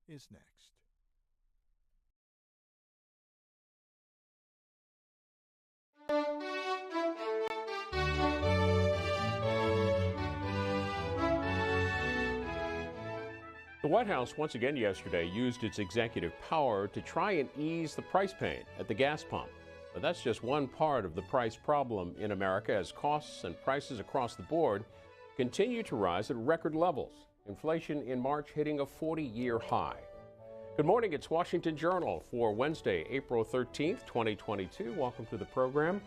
is next. The White House once again yesterday used its executive power to try and ease the price pain at the gas pump. But that's just one part of the price problem in America as costs and prices across the board continue to rise at record levels. Inflation in March hitting a 40-year high. Good morning, it's Washington Journal for Wednesday, April 13th, 2022. Welcome to the program.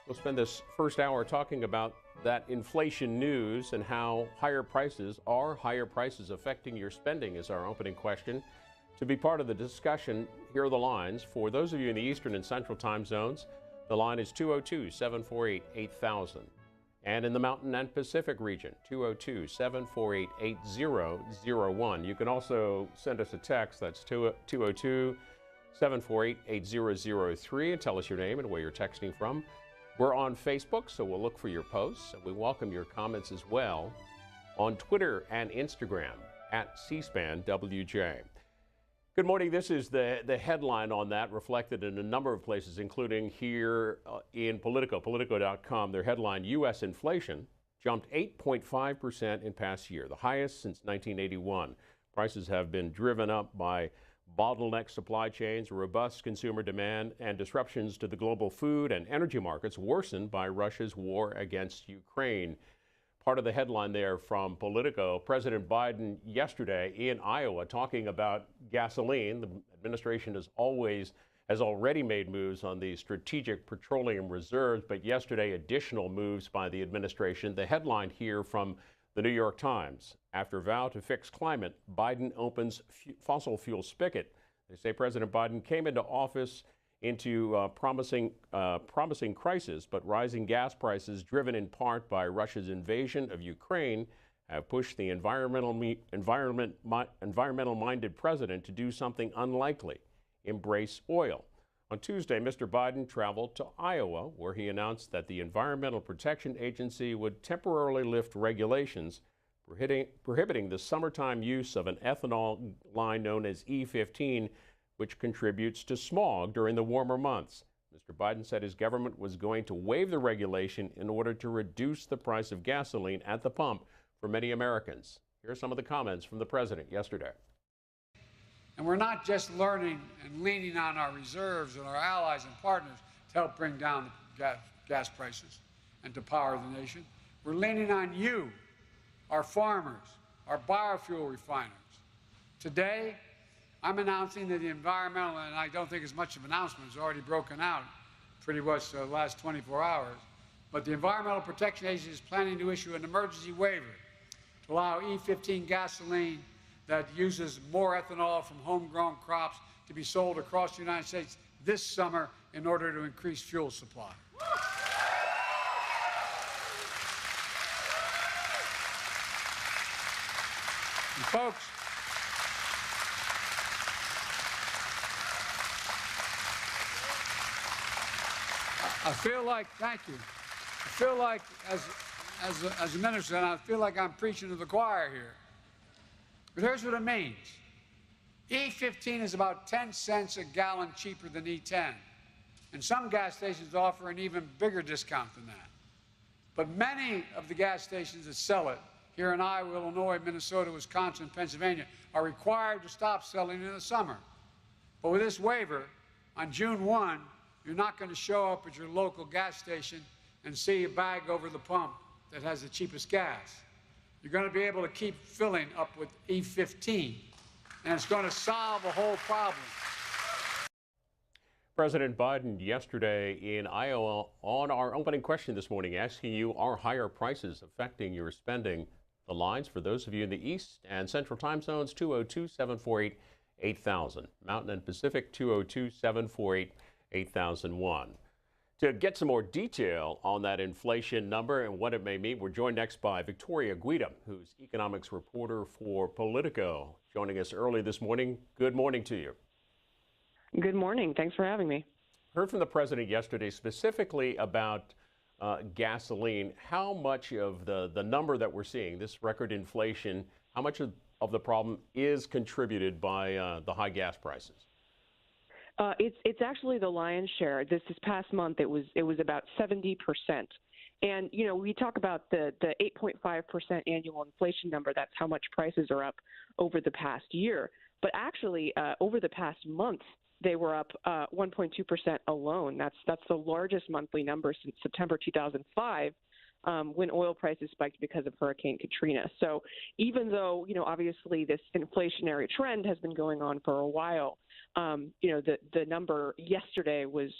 We'll spend this first hour talking about that inflation news and how higher prices affecting your spending is our opening question. To be part of the discussion, here are the lines. For those of you in the Eastern and Central time zones, the line is 202-748-8000. And in the Mountain and Pacific region, 202-748-8001. You can also send us a text, that's 202-748-8003, and tell us your name and where you're texting from. We're on Facebook, so we'll look for your posts, and we welcome your comments as well on Twitter and Instagram at C-SPAN WJ. Good morning. This is the headline on that, reflected in a number of places, including here in Politico, Politico.com. Their headline, U.S. inflation jumped 8.5% in past year, the highest since 1981. Prices have been driven up by bottleneck supply chains, robust consumer demand, and disruptions to the global food and energy markets worsened by Russia's war against Ukraine. Part of the headline there from Politico, President Biden yesterday in Iowa talking about gasoline. The administration has already made moves on the strategic petroleum reserves, but yesterday additional moves by the administration. The headline here from the New York Times, after vow to fix climate, Biden opens fossil fuel spigot. They say President Biden came into office into promising crisis, but rising gas prices, driven in part by Russia's invasion of Ukraine, have pushed the environmental-minded president to do something unlikely, embrace oil. On Tuesday, Mr. Biden traveled to Iowa, where he announced that the Environmental Protection Agency would temporarily lift regulations prohibiting the summertime use of an ethanol line known as E15, which contributes to smog during the warmer months. Mr. Biden said his government was going to waive the regulation in order to reduce the price of gasoline at the pump for many Americans. Here are some of the comments from the president yesterday. And we're not just learning and leaning on our reserves and our allies and partners to help bring down the gas prices and to power the nation. We're leaning on you, our farmers, our biofuel refiners. Today, I'm announcing that the environmental, and I don't think it's much of an announcement, it's already broken out pretty much the last 24 hours, but the Environmental Protection Agency is planning to issue an emergency waiver to allow E15 gasoline that uses more ethanol from homegrown crops to be sold across the United States this summer in order to increase fuel supply. And folks, I feel like, thank you, I feel like as a minister, and I feel like I'm preaching to the choir here. But here's what it means. E15 is about 10 cents a gallon cheaper than E10. And some gas stations offer an even bigger discount than that. But many of the gas stations that sell it here in Iowa, Illinois, Minnesota, Wisconsin, Pennsylvania are required to stop selling in the summer. But with this waiver, on June 1, you're not going to show up at your local gas station and see a bag over the pump that has the cheapest gas. You're going to be able to keep filling up with E15, and it's going to solve the whole problem. President Biden yesterday in Iowa on our opening question this morning asking you, are higher prices affecting your spending? The lines for those of you in the East and Central time zones, 202-748-8000. Mountain and Pacific, 202-748-8001. To get some more detail on that inflation number and what it may mean, we're joined next by Victoria Guida, who's economics reporter for Politico, joining us early this morning. Good morning to you. Good morning. Thanks for having me. Heard from the president yesterday specifically about gasoline. How much of the number that we're seeing, this record inflation, how much of the problem is contributed by the high gas prices? It's actually the lion's share. This past month, it was about 70%. And, you know, we talk about the 8.5% annual inflation number. That's how much prices are up over the past year. But actually, over the past month, they were up 1.2% alone. That's the largest monthly number since September 2005, when oil prices spiked because of Hurricane Katrina. So even though, you know, obviously this inflationary trend has been going on for a while, you know, the number yesterday was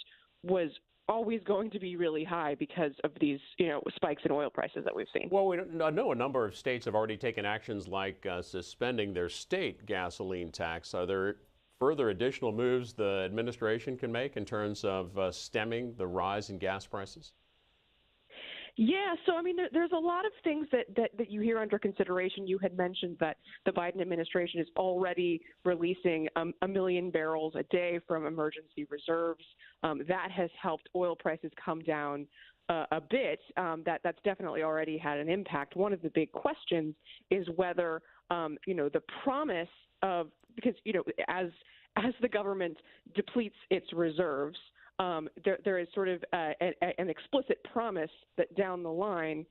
always going to be really high because of these, you know, spikes in oil prices that we've seen. Well, we know a number of states have already taken actions like suspending their state gasoline tax. Are there further additional moves the administration can make in terms of stemming the rise in gas prices? Yeah, so I mean, there's a lot of things that you hear under consideration. You had mentioned that the Biden administration is already releasing 1 million barrels a day from emergency reserves. That has helped oil prices come down a bit. That's definitely already had an impact. One of the big questions is whether, you know, the promise of, because, you know, as the government depletes its reserves, there is sort of an explicit promise that down the line,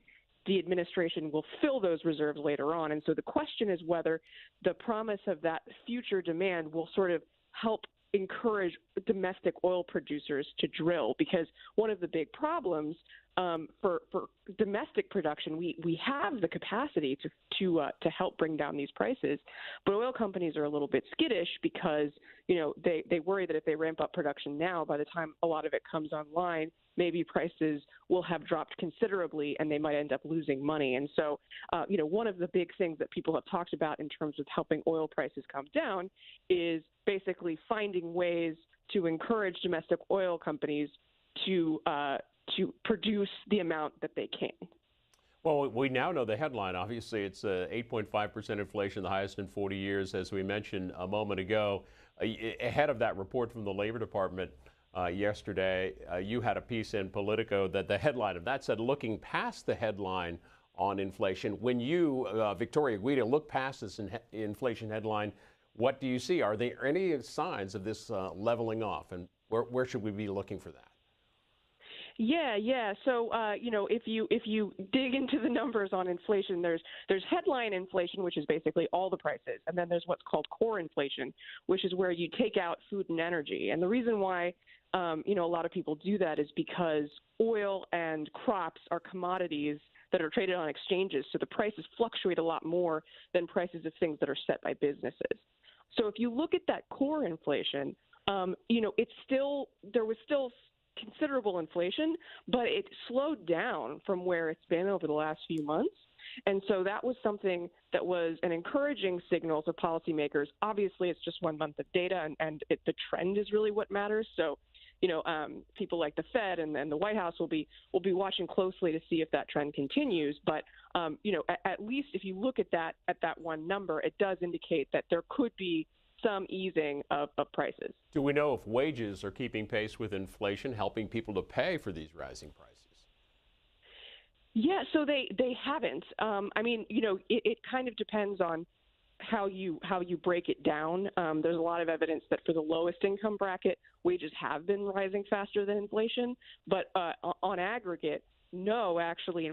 the administration will fill those reserves later on. And so the question is whether the promise of that future demand will sort of help encourage domestic oil producers to drill, because one of the big problems for domestic production, we have the capacity to help bring down these prices, but oil companies are a little bit skittish because, you know, they worry that if they ramp up production now, by the time a lot of it comes online, maybe prices will have dropped considerably and they might end up losing money. And so, you know, one of the big things that people have talked about in terms of helping oil prices come down is basically finding ways to encourage domestic oil companies to produce the amount that they can. Well, we now know the headline. Obviously, it's 8.5% inflation, the highest in 40 years, as we mentioned a moment ago. Ahead of that report from the Labor Department yesterday, you had a piece in Politico that the headline of that said, looking past the headline on inflation. When you, Victoria Guida, look past this inflation headline, what do you see? Are there any signs of this leveling off, and where should we be looking for that? Yeah. So, you know, if you dig into the numbers on inflation, there's headline inflation, which is basically all the prices, and then there's what's called core inflation, which is where you take out food and energy. And the reason why, you know, a lot of people do that is because oil and crops are commodities that are traded on exchanges, so the prices fluctuate a lot more than prices of things that are set by businesses. So if you look at that core inflation, you know, there was still considerable inflation, but it slowed down from where it's been over the last few months. And so that was something that was an encouraging signal to policymakers. Obviously, it's just 1 month of data, and the trend is really what matters. So, you know, people like the Fed and the White House will be watching closely to see if that trend continues. But, you know, at least if you look at that one number, it does indicate that there could be some easing of prices. Do we know if wages are keeping pace with inflation, helping people to pay for these rising prices? Yeah, so they haven't. I mean, you know, it kind of depends on how you break it down. There's a lot of evidence that for the lowest income bracket, wages have been rising faster than inflation. But on aggregate, no, actually,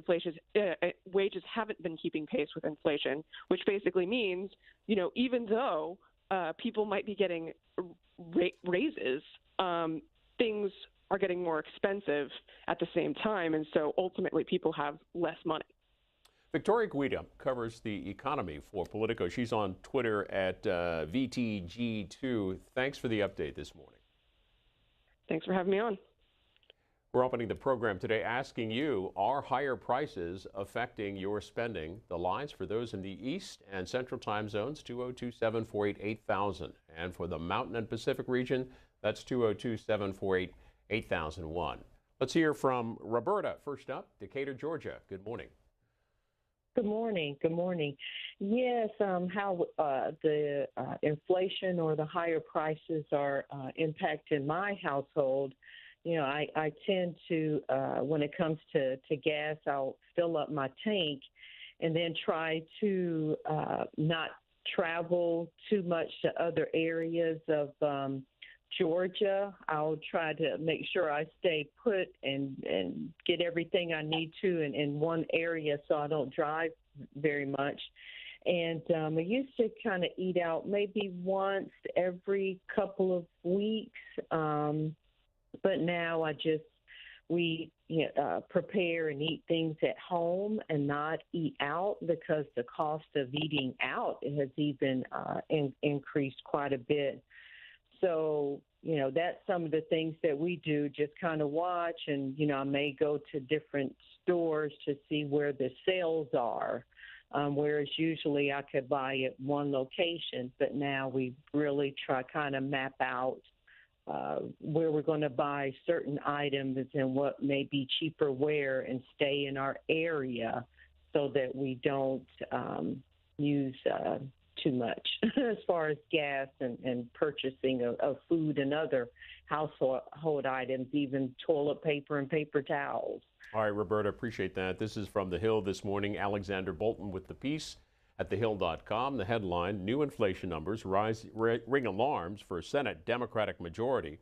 wages haven't been keeping pace with inflation, which basically means, you know, even though people might be getting raises, things are getting more expensive at the same time, and so ultimately people have less money. Victoria Guida covers the economy for Politico. She's on Twitter at VTG2. Thanks for the update this morning. Thanks for having me on. We're opening the program today asking you, are higher prices affecting your spending? The lines for those in the East and Central time zones, 202-748-8000. And for the Mountain and Pacific region, that's 202-748-8001. Let's hear from Roberta. First up, Decatur, Georgia. Good morning. Good morning. Good morning. Yes, how the inflation or the higher prices are impacting my household I tend to, when it comes to gas, I'll fill up my tank and then try to not travel too much to other areas of Georgia. I'll try to make sure I stay put and get everything I need to in one area so I don't drive very much. And I used to kind of eat out maybe once every couple of weeks, but now we prepare and eat things at home and not eat out because the cost of eating out has even increased quite a bit. So, that's some of the things that we do, just kind of watch. And, I may go to different stores to see where the sales are, whereas usually I could buy at one location. But now we really try kind of map out where we're going to buy certain items and what may be cheaper where and stay in our area so that we don't use too much as far as gas and purchasing of food and other household items, even toilet paper and paper towels. All right, Roberta, appreciate that. This is from The Hill this morning. Alexander Bolton with the piece at thehill.com. The headline, new inflation numbers ring alarms for a Senate Democratic majority.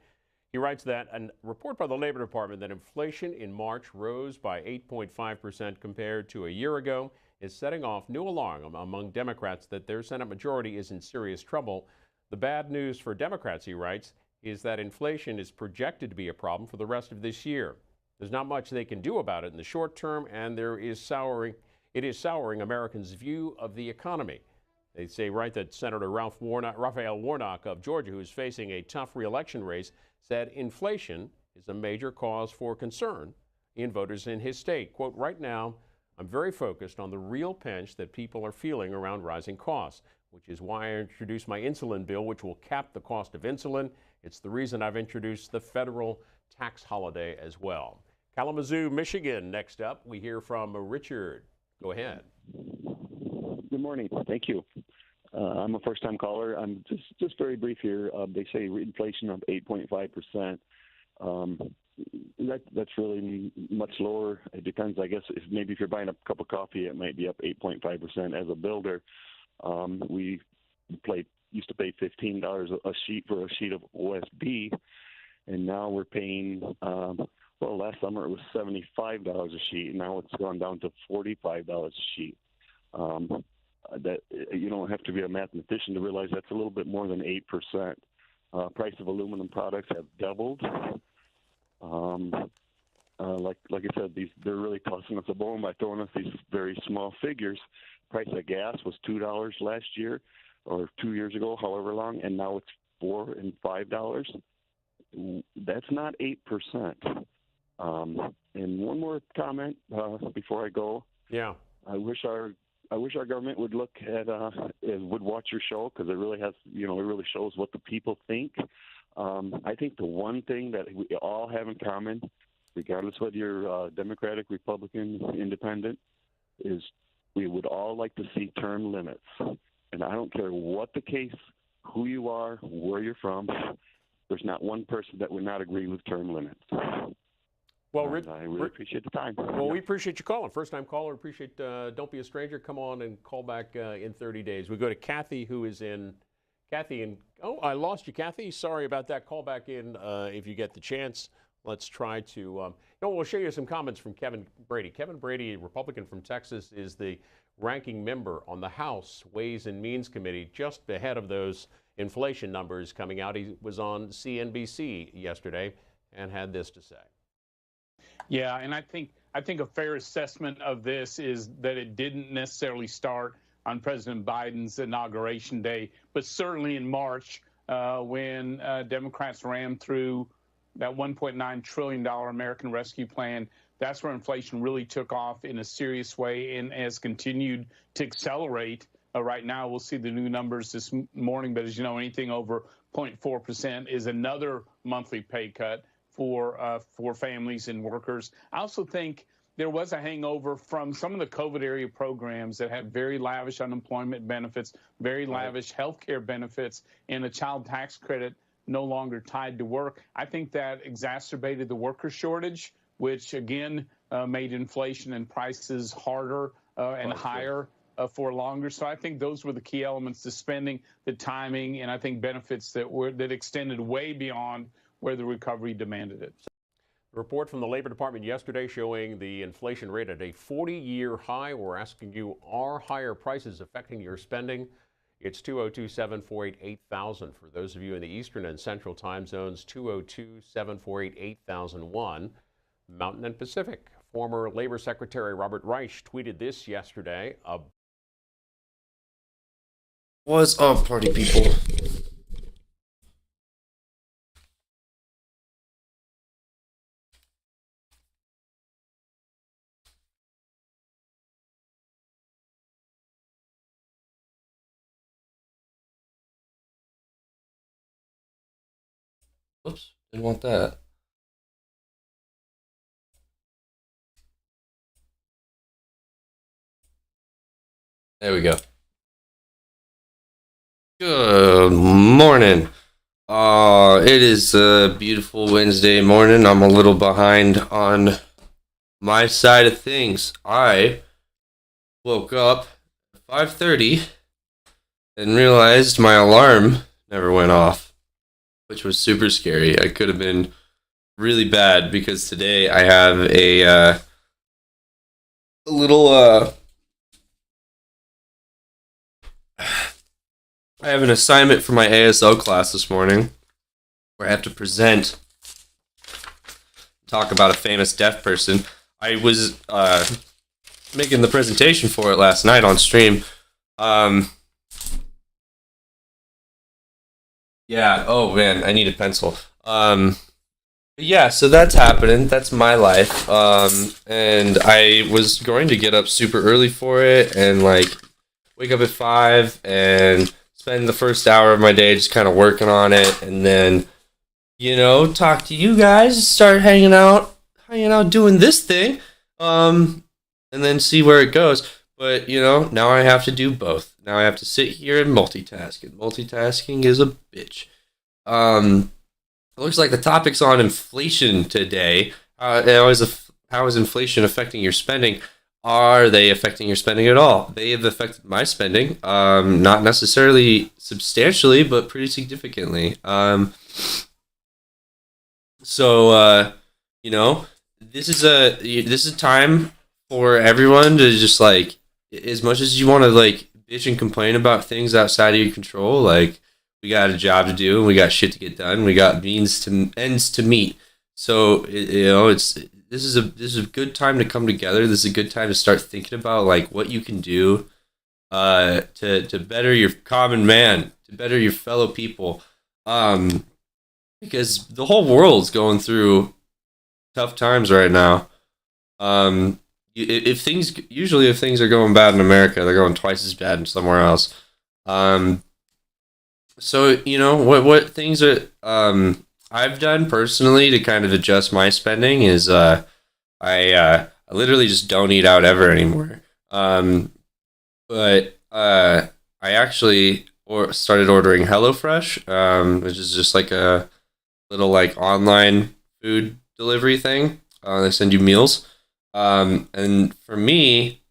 He writes that a report by the Labor Department that inflation in March rose by 8.5% compared to a year ago is setting off new alarm among Democrats that their Senate majority is in serious trouble. The bad news for Democrats, he writes, is that inflation is projected to be a problem for the rest of this year. There's not much they can do about it in the short term, and it is souring Americans' view of the economy. They say, right, that Senator Raphael Warnock of Georgia, who is facing a tough re-election race, said inflation is a major cause for concern in voters in his state. Quote, right now, I'm very focused on the real pinch that people are feeling around rising costs, which is why I introduced my insulin bill, which will cap the cost of insulin. It's the reason I've introduced the federal tax holiday as well. Kalamazoo, Michigan, next up. We hear from Richard. Go ahead. Good morning. Thank you. I'm a first-time caller. I'm just very brief here. They say inflation of 8.5%. That's really much lower. It depends, I guess. If you're buying a cup of coffee, it might be up 8.5%. As a builder, we used to pay $15 a sheet for a sheet of OSB, and now we're paying. Last summer it was $75 a sheet, and now it's gone down to $45 a sheet. That you don't have to be a mathematician to realize that's a little bit more than 8%. Price of aluminum products have doubled. Like I said, they're really tossing us a bone by throwing us these very small figures. Price of gas was $2 last year, or 2 years ago, however long, and now it's $4 and $5. That's not 8%. And one more comment before I go. Yeah. I wish our government would look at would watch your show, because it really has, it really shows what the people think. I think the one thing that we all have in common, regardless whether you're Democratic, Republican, Independent, is we would all like to see term limits. And I don't care what the case, who you are, where you're from, there's not one person that would not agree with term limits. Well, I really appreciate the time. Well, we appreciate you calling. First-time caller. Appreciate. Don't be a stranger. Come on and call back in 30 days. We go to Kathy, who is in. Oh, I lost you, Kathy. Sorry about that. Call back in if you get the chance. Let's try to. We'll show you some comments from Kevin Brady. Kevin Brady, a Republican from Texas, is the ranking member on the House Ways and Means Committee, just ahead of those inflation numbers coming out. He was on CNBC yesterday and had this to say. Yeah, and I think a fair assessment of this is that it didn't necessarily start on President Biden's inauguration day, but certainly in March when Democrats rammed through that $1.9 trillion American Rescue Plan. That's where inflation really took off in a serious way and has continued to accelerate. Right now, we'll see the new numbers this morning, but as you know, anything over 0.4% is another monthly pay cut for families and workers. I also think there was a hangover from some of the COVID area programs that had very lavish unemployment benefits, very lavish health care benefits, and a child tax credit no longer tied to work. I think that exacerbated the worker shortage, which again made inflation and prices harder and higher for longer. So I think those were the key elements to spending, the timing, and I think benefits that extended way beyond where the recovery demanded it. A report from the Labor Department yesterday showing the inflation rate at a 40-year high. We're asking you, are higher prices affecting your spending? It's 202-748-8000 for those of you in the Eastern and Central time zones, 202-748-8001, Mountain and Pacific. Former Labor Secretary Robert Reich tweeted this yesterday. What's up, party people? Oops, didn't want that. There we go. Good morning. It is a beautiful Wednesday morning. I'm a little behind on my side of things. I woke up at 5:30 and realized my alarm never went off, which was super scary. It could have been really bad because today I have a little I have an assignment for my ASL class this morning where I have to talk about a famous deaf person. I was making the presentation for it last night on stream. Yeah, oh man, I need a pencil. Yeah, so that's happening. That's my life. And I was going to get up super early for it and like wake up at 5 and spend the first hour of my day just kind of working on it, and then, you know, talk to you guys, start hanging out doing this thing, and then see where it goes. But, you know, now I have to do both. Now I have to sit here and multitask, and multitasking is a bitch. It looks like the topic's on inflation today. How is inflation affecting your spending? Are they affecting your spending at all? They have affected my spending, not necessarily substantially, but pretty significantly. You know, this is a time for everyone to just like, as much as you want to like bitch and complain about things outside of your control, like we got a job to do and we got shit to get done. We got ends to meet. So this is a good time to come together. This is a good time to start thinking about like what you can do to better your common man, to better your fellow people. Because the whole world's going through tough times right now. If things are going bad in America, they're going twice as bad somewhere else. So you know what things are I've done personally to kind of adjust my spending is I literally just don't eat out ever anymore. But I actually started ordering HelloFresh, which is just like a little like online food delivery thing. They send you meals. And for me,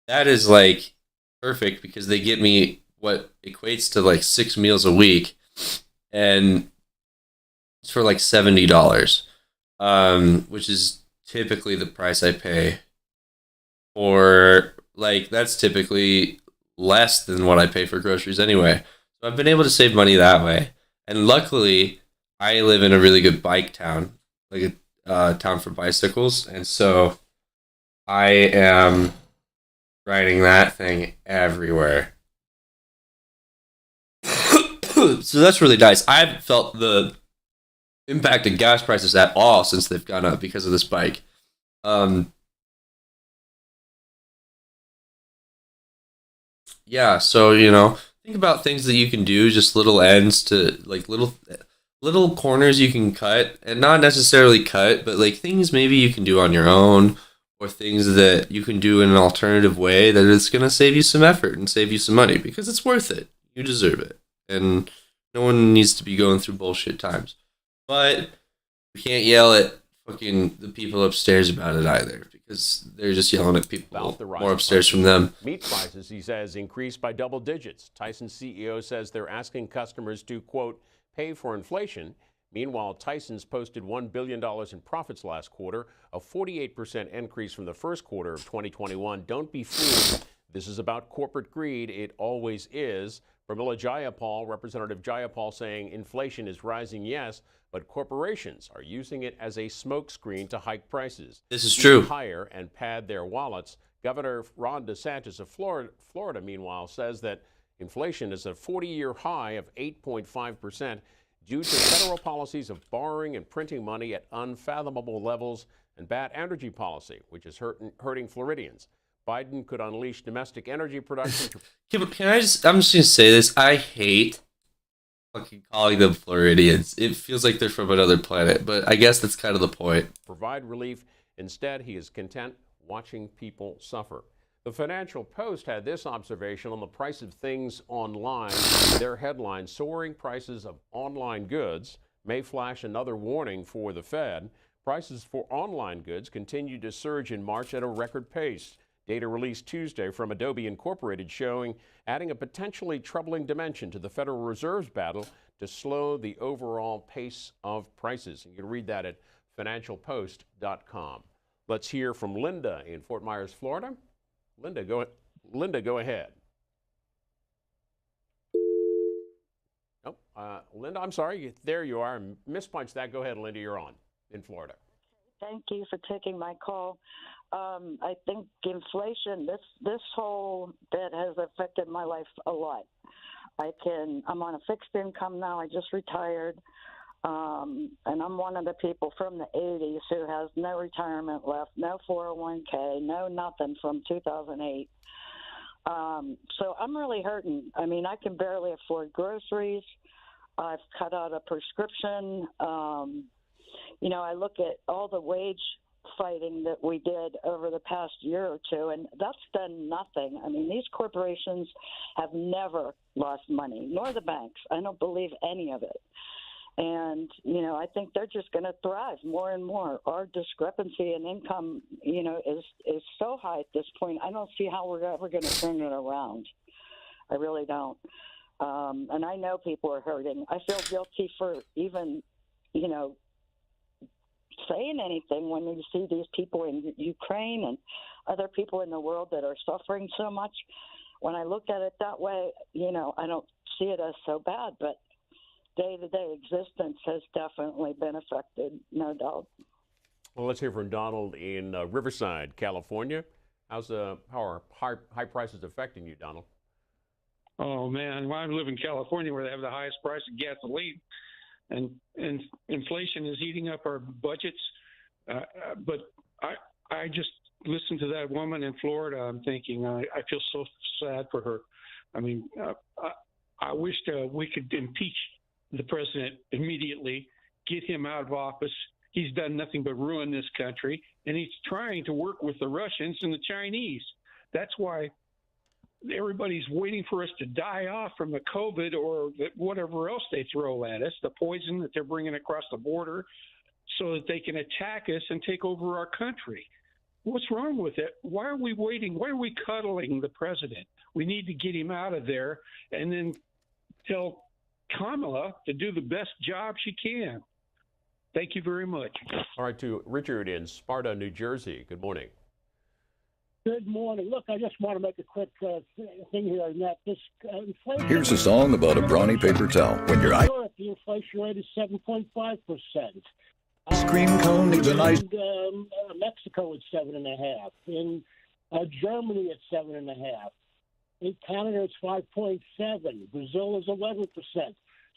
that is like perfect because they get me what equates to like 6 meals a week. And it's for like $70, which is typically the price I pay for, like, that's typically less than what I pay for groceries anyway. So I've been able to save money that way. And luckily, I live in a really good bike town, like a town for bicycles. And so I am riding that thing everywhere. So that's really nice. I haven't felt the impact of gas prices at all since they've gone up because of this bike. Yeah, so you know, think about things that you can do, just little ends to like little corners you can cut, and not necessarily cut, but like things maybe you can do on your own, or things that you can do in an alternative way that is going to save you some effort and save you some money because it's worth it. You deserve it. And No one needs to be going through bullshit times. But we can't yell at fucking the people upstairs about it either, because they're just yelling at people more upstairs from them. Meat prices, he says, increased by double digits. Tyson's CEO says they're asking customers to, quote, pay for inflation. Meanwhile, Tyson's posted $1 billion in profits last quarter, a 48% increase from the first quarter of 2021. Don't be fooled. This is about corporate greed. It always is. Pramila Jayapal, Representative Jayapal, saying inflation is rising, yes, but corporations are using it as a smokescreen to hike prices. This is true. Higher and pad their wallets. Governor Ron DeSantis of Florida, meanwhile, says that inflation is a 40-year high of 8.5% due to federal policies of borrowing and printing money at unfathomable levels and bad energy policy, which is hurting Floridians. Biden could unleash domestic energy production. I'm just going to say this. I hate fucking calling them Floridians. It feels like they're from another planet, but I guess that's kind of the point. Provide relief. Instead, he is content watching people suffer. The Financial Post had this observation on the price of things online. Their headline, soaring prices of online goods, may flash another warning for the Fed. Prices for online goods continued to surge in March at a record pace. Data released Tuesday from Adobe Incorporated showing adding a potentially troubling dimension to the Federal Reserve's battle to slow the overall pace of prices. You can read that at financialpost.com. Let's hear from Linda in Fort Myers, Florida. Linda, go ahead. Nope. Linda, I'm sorry. There you are. Mispunched that. Go ahead, Linda. You're on in Florida. Thank you for taking my call. I think inflation, this whole bit has affected my life a lot. I'm on a fixed income now. I just retired. And I'm one of the people from the 80s who has no retirement left, no 401k, no nothing from 2008. So I'm really hurting. I mean, I can barely afford groceries. I've cut out a prescription. I look at all the wage fighting that we did over the past year or two, and that's done nothing. I mean, these corporations have never lost money, nor the banks. I don't believe any of it. And, I think they're just going to thrive more and more. Our discrepancy in income, is so high at this point. I don't see how we're ever going to turn it around. I really don't. And I know people are hurting. I feel guilty for even, saying anything when you see these people in Ukraine and other people in the world that are suffering so much. When I look at it that way, I don't see it as so bad, but day-to-day existence has definitely been affected, no doubt. Well, let's hear from Donald in Riverside, California. How are high prices affecting you, Donald? Oh, man. Well, I live in California where they have the highest price of gasoline, and inflation is eating up our budgets. But I just listened to that woman in Florida. I'm thinking, I feel so sad for her. I mean, I wish we could impeach the president immediately, get him out of office. He's done nothing but ruin this country, and he's trying to work with the Russians and the Chinese. That's why everybody's waiting for us to die off from the COVID or whatever else they throw at us, the poison that they're bringing across the border, so that they can attack us and take over our country. What's wrong with it? Why are we waiting? Why are we cuddling the president? We need to get him out of there and then tell Kamala to do the best job she can. Thank you very much. All right, to Richard in Sparta, New Jersey. Good morning. Good morning. Look, I just want to make a quick thing here. That this inflation. Here's a song about a brawny paper towel. When your eye. Europe, the inflation rate is 7.5%. Cream cone needs a nice. Mexico is 7.5%. In Germany, it's 7.5%. In Canada, it's 5.7%. Brazil is 11%.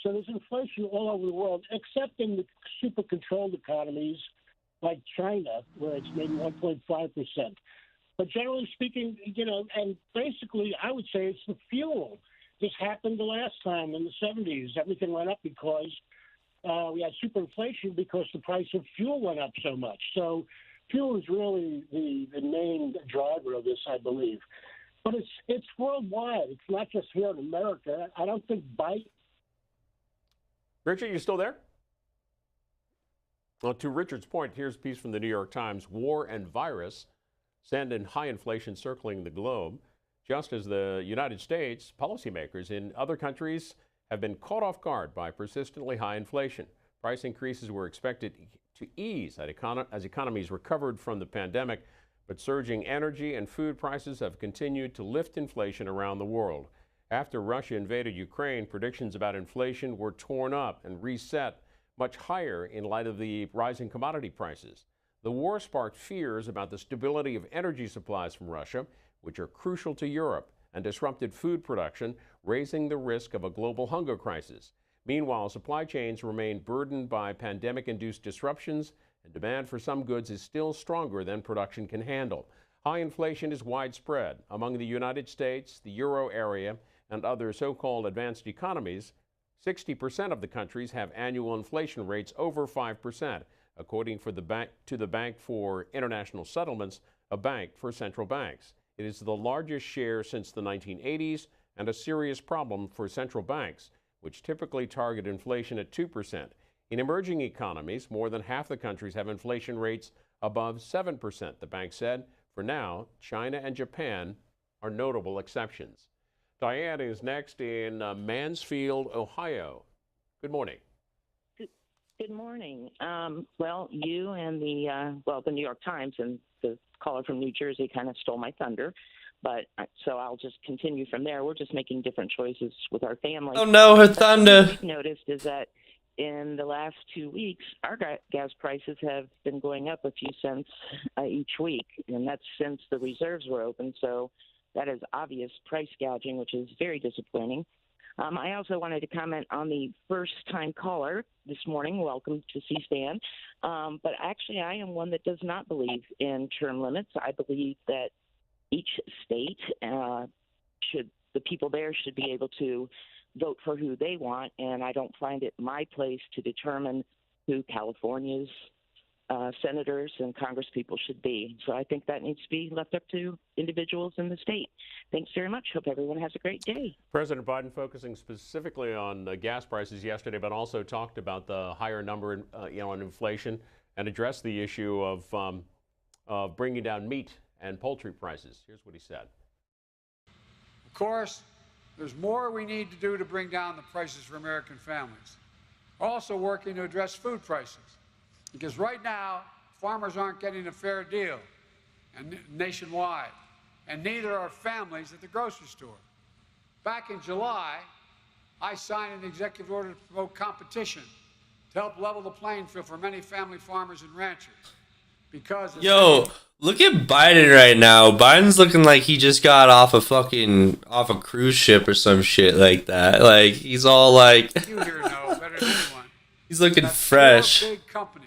So there's inflation all over the world, except in the super controlled economies like China, where it's maybe 1.5%. But generally speaking, and basically, I would say it's the fuel. This happened the last time in the 70s. Everything went up because we had superinflation because the price of fuel went up so much. So fuel is really the main driver of this, I believe. But it's worldwide. It's not just here in America. I don't think Biden Richard, you still there? Well, to Richard's point, here's a piece from the New York Times. War and virus send in high inflation circling the globe. Just as the United States, policymakers in other countries have been caught off guard by persistently high inflation. Price increases were expected to ease as economies recovered from the pandemic, but surging energy and food prices have continued to lift inflation around the world. After Russia invaded Ukraine, predictions about inflation were torn up and reset much higher in light of the rising commodity prices. The war sparked fears about the stability of energy supplies from Russia, which are crucial to Europe, and disrupted food production, raising the risk of a global hunger crisis. Meanwhile, supply chains remain burdened by pandemic-induced disruptions, and demand for some goods is still stronger than production can handle. High inflation is widespread. Among the United States, the Euro area, and other so-called advanced economies, 60% of the countries have annual inflation rates over 5%, according to the Bank for International Settlements, a bank for central banks. It is the largest share since the 1980s and a serious problem for central banks, which typically target inflation at 2%. In emerging economies, more than half the countries have inflation rates above 7%, the bank said. For now, China and Japan are notable exceptions. Diane is next in Mansfield, Ohio. Good morning. Good morning. Well, you and the New York Times and the caller from New Jersey kind of stole my thunder, but so I'll just continue from there. We're just making different choices with our family. Oh no, her thunder. What we've noticed is that in the last 2 weeks, our gas prices have been going up a few cents each week, and that's since the reserves were open. So that is obvious price gouging, which is very disappointing. I also wanted to comment on the first-time caller this morning. Welcome to C-SPAN. But actually, I am one that does not believe in term limits. I believe that each state the people there should be able to vote for who they want, and I don't find it my place to determine who California's senators and congresspeople should be. So I think that needs to be left up to individuals in the state. Thanks very much. Hope everyone has a great day. President Biden focusing specifically on gas prices yesterday, but also talked about the higher number in inflation and addressed the issue of bringing down meat and poultry prices. Here's what he said. Of course, there's more we need to do to bring down the prices for American families. We're also working to address food prices, because right now, farmers aren't getting a fair deal nationwide, and neither are families at the grocery store. Back in July, I signed an executive order to promote competition to help level the playing field for many family farmers and ranchers. Because look at Biden right now. Biden's looking like he just got off a cruise ship or some shit like that. Like he's all like you here know better than anyone. He's looking fresh. Big companies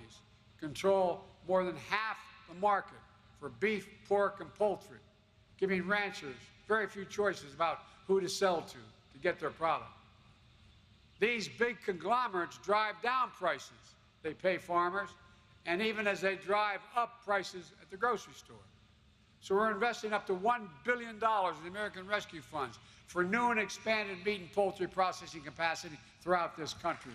control more than half the market for beef, pork, and poultry, giving ranchers very few choices about who to sell to get their product. These big conglomerates drive down prices they pay farmers, and even as they drive up prices at the grocery store. So we're investing up to $1 billion in the American Rescue Funds for new and expanded meat and poultry processing capacity throughout this country.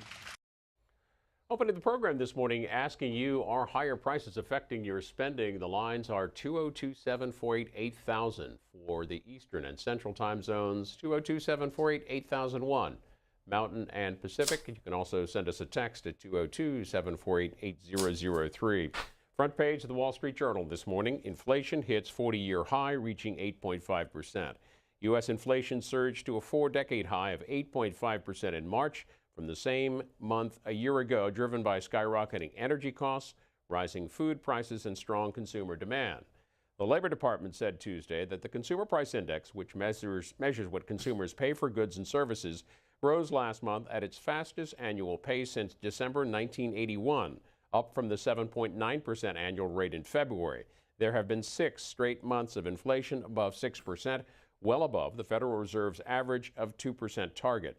Opening the program this morning, asking you, are higher prices affecting your spending? The lines are 202-748-8000 for the Eastern and Central time zones, 202-748-8001, Mountain and Pacific. You can also send us a text at 202-748-8003. Front page of the Wall Street Journal this morning, inflation hits 40-year high, reaching 8.5%. U.S. inflation surged to a 4-decade high of 8.5% in March, from the same month a year ago, driven by skyrocketing energy costs, rising food prices, and strong consumer demand. The Labor Department said Tuesday that the Consumer Price Index, which measures what consumers pay for goods and services, rose last month at its fastest annual pace since December 1981, up from the 7.9% annual rate in February. There have been 6 straight months of inflation above 6%, well above the Federal Reserve's average of 2% target.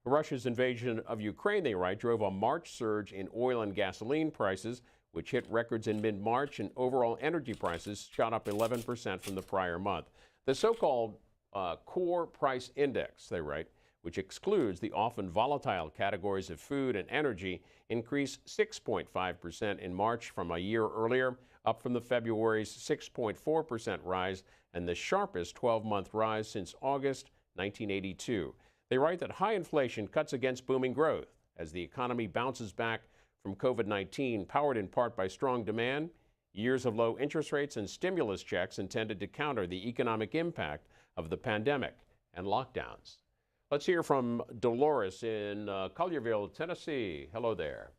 Russia's invasion of Ukraine, they write, drove a March surge in oil and gasoline prices, which hit records in mid-March, and overall energy prices shot up 11% from the prior month. The so-called core price index, they write, which excludes the often volatile categories of food and energy, increased 6.5% in March from a year earlier, up from the February's 6.4% rise and the sharpest 12-month rise since August 1982. They write that high inflation cuts against booming growth as the economy bounces back from COVID-19, powered in part by strong demand. Years of low interest rates and stimulus checks intended to counter the economic impact of the pandemic and lockdowns. Let's hear from Dolores in Collierville, Tennessee. Hello there.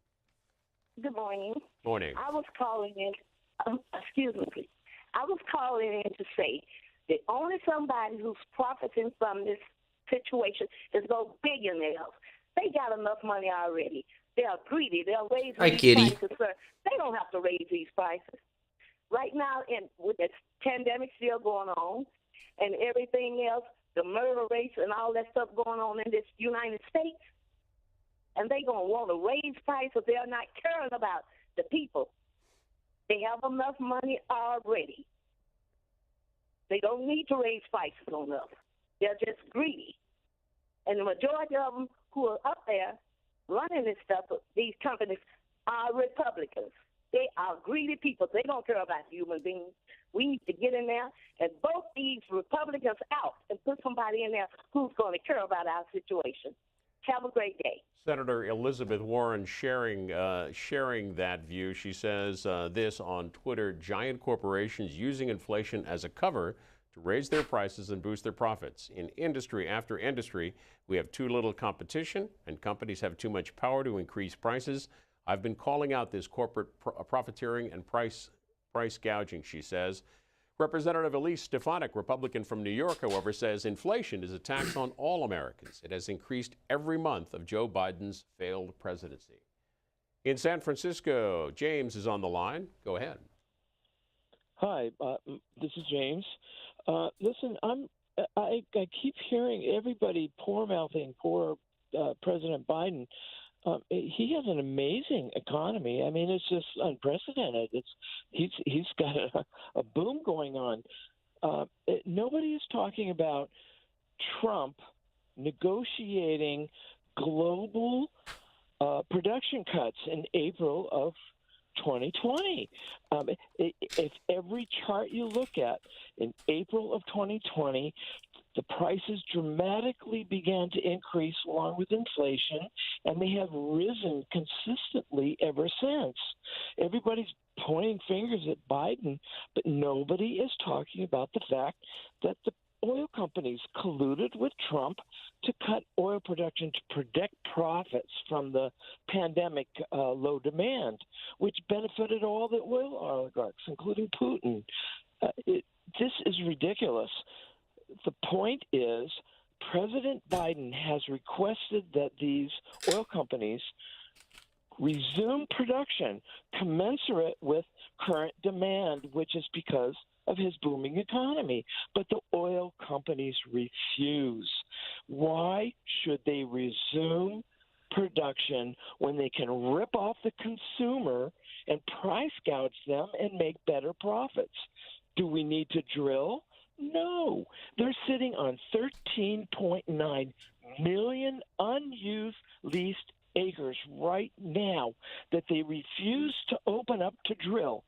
Good morning. Morning. I was calling in, excuse me, please. I was calling in to say that only somebody who's profiting from this situation is those billionaires. They got enough money already. They are greedy. They'll raise these prices, sir. They don't have to raise these prices. Right now, with this pandemic still going on and everything else, the murder rates and all that stuff going on in this United States, and they going to want to raise prices. They're not caring about the people. They have enough money already. They don't need to raise prices on us. They're just greedy. And the majority of them who are up there running this stuff, these companies, are Republicans. They are greedy people. They don't care about human beings. We need to get in there and vote these Republicans out and put somebody in there who's going to care about our situation. Have a great day. Senator Elizabeth Warren sharing that view. She says this on Twitter: giant corporations using inflation as a cover to raise their prices and boost their profits. In industry after industry, we have too little competition and companies have too much power to increase prices. I've been calling out this corporate profiteering and price gouging, she says. Representative Elise Stefanik, Republican from New York, however, says inflation is a tax on all Americans. It has increased every month of Joe Biden's failed presidency. In San Francisco, James is on the line. Go ahead. Hi, this is James. Listen, I keep hearing everybody poor-mouthing poor President Biden. He has an amazing economy. I mean, it's just unprecedented. He's got a boom going on. Nobody is talking about Trump negotiating global production cuts in April of 2020. If every chart you look at in April of 2020, the prices dramatically began to increase along with inflation, and they have risen consistently ever since. Everybody's pointing fingers at Biden, but nobody is talking about the fact that the oil companies colluded with Trump to cut oil production to protect profits from the pandemic low demand, which benefited all the oil oligarchs, including Putin. This is ridiculous. The point is, President Biden has requested that these oil companies resume production commensurate with current demand, which is because of his booming economy. But the oil companies refuse. Why should they resume production when they can rip off the consumer and price gouge them and make better profits? Do we need to drill? No. They're sitting on 13.9 million unused leased acres right now that they refuse to open up to drill.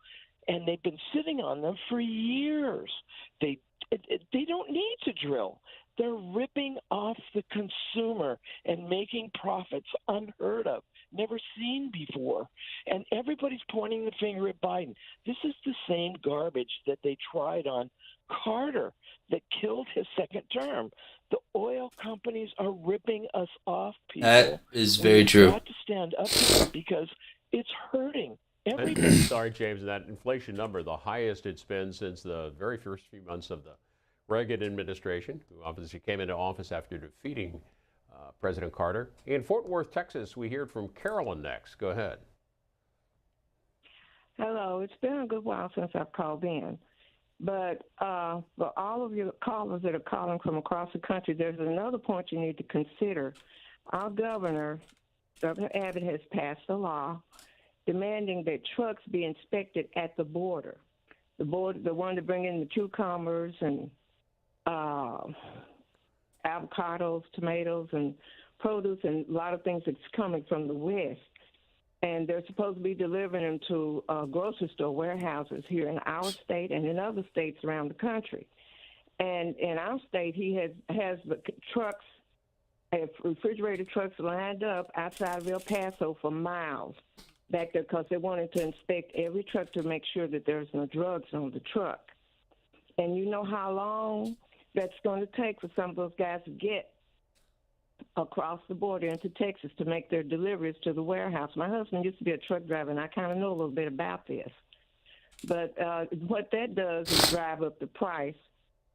And they've been sitting on them for years. They don't need to drill. They're ripping off the consumer and making profits unheard of, never seen before. And everybody's pointing the finger at Biden. This is the same garbage that they tried on Carter that killed his second term. The oil companies are ripping us off, people. That is very true. We've got to stand up to them because it's hurting everybody. Sorry, James, that inflation number, the highest it's been since the very first few months of the Reagan administration, who obviously came into office after defeating President Carter. In Fort Worth, Texas, we hear from Carolyn next. Go ahead. Hello. It's been a good while since I've called in. But for all of your callers that are calling from across the country, there's another point you need to consider. Our governor, Governor Abbott, has passed a law demanding that trucks be inspected at the border. The one to bring in the cucumbers and avocados, tomatoes, and produce, and a lot of things that's coming from the West. And they're supposed to be delivering them to grocery store warehouses here in our state and in other states around the country. And in our state, he has the trucks, refrigerated trucks lined up outside of El Paso for miles back there because they wanted to inspect every truck to make sure that there's no drugs on the truck. And you know how long that's going to take for some of those guys to get across the border into Texas to make their deliveries to the warehouse. My husband used to be a truck driver, and I kind of know a little bit about this. But what that does is drive up the price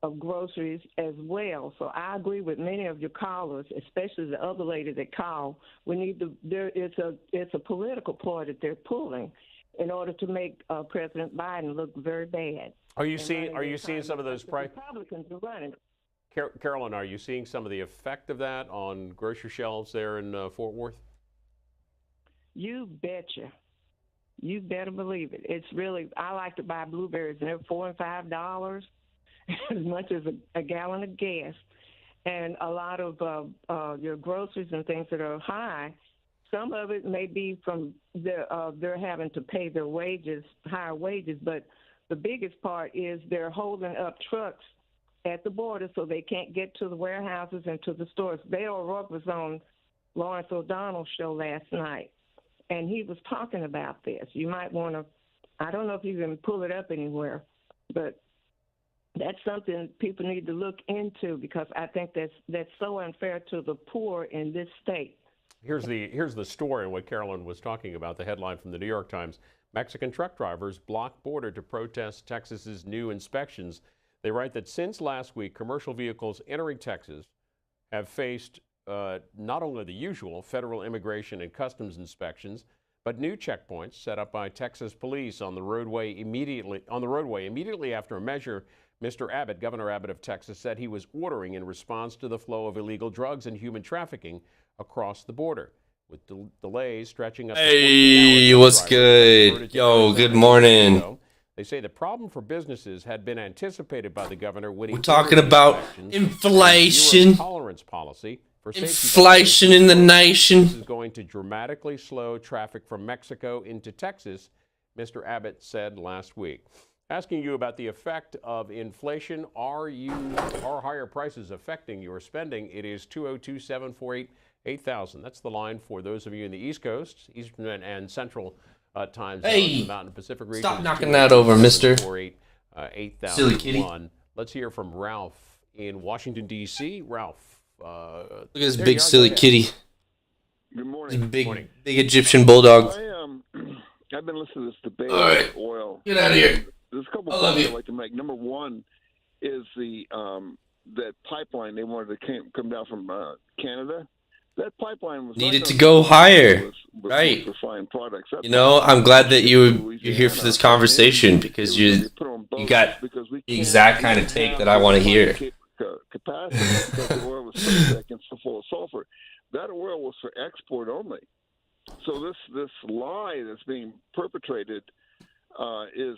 of groceries as well. So I agree with many of your callers, especially the other lady that called. We need to. It's a political ploy that they're pulling in order to make President Biden look very bad. Are you seeing some of those prices? Republicans are running. Carolyn, are you seeing some of the effect of that on grocery shelves there in Fort Worth? You betcha. You better believe it. It's really, I like to buy blueberries, and they're $4 and $5 as much as a gallon of gas. And a lot of your groceries and things that are high, some of it may be from they're having to pay their wages, higher wages, but the biggest part is they're holding up trucks at the border so they can't get to the warehouses and to the stores. Dale Rourke was on Lawrence O'Donnell's show last night, and he was talking about this. You might want to, I don't know if you can pull it up anywhere, but that's something people need to look into because I think that's so unfair to the poor in this state. Here's the story on what Carolyn was talking about, the headline from the New York Times. Mexican truck drivers block border to protest Texas's new inspections. They write that since last week, commercial vehicles entering Texas have faced not only the usual federal immigration and customs inspections, but new checkpoints set up by Texas police on the roadway immediately after a measure Governor Abbott of Texas said he was ordering in response to the flow of illegal drugs and human trafficking across the border, with delays stretching up to 14 hours. Hey, what's good? Yo, good morning. They say the problem for businesses had been anticipated by the governor when he We're talking about inflation. Tolerance policy for inflation in the nation. This is going to dramatically slow traffic from Mexico into Texas, Mr. Abbott said last week. Asking you about the effect of inflation. Are higher prices affecting your spending? It is 202-748-8000. That's the line for those of you in the East Coast, Eastern and Central time zones, the Mountain Pacific region. Stop knocking that over, mister. 8000. Silly kitty. Let's hear from Ralph in Washington, D.C. Ralph. Look at this big silly kitty. Good morning. Big Egyptian bulldog. I've been listening to this debate right. on oil. Get out of here. There's a couple points I'd like to make. Number one is that pipeline they wanted to come down from Canada. That pipeline was needed to go higher, right? Refined products. You know, I'm glad that you're here for this conversation because you got the exact kind of take that I want to hear. Capacity because the oil was so full of sulfur. That oil was for export only. So this lie that's being perpetrated is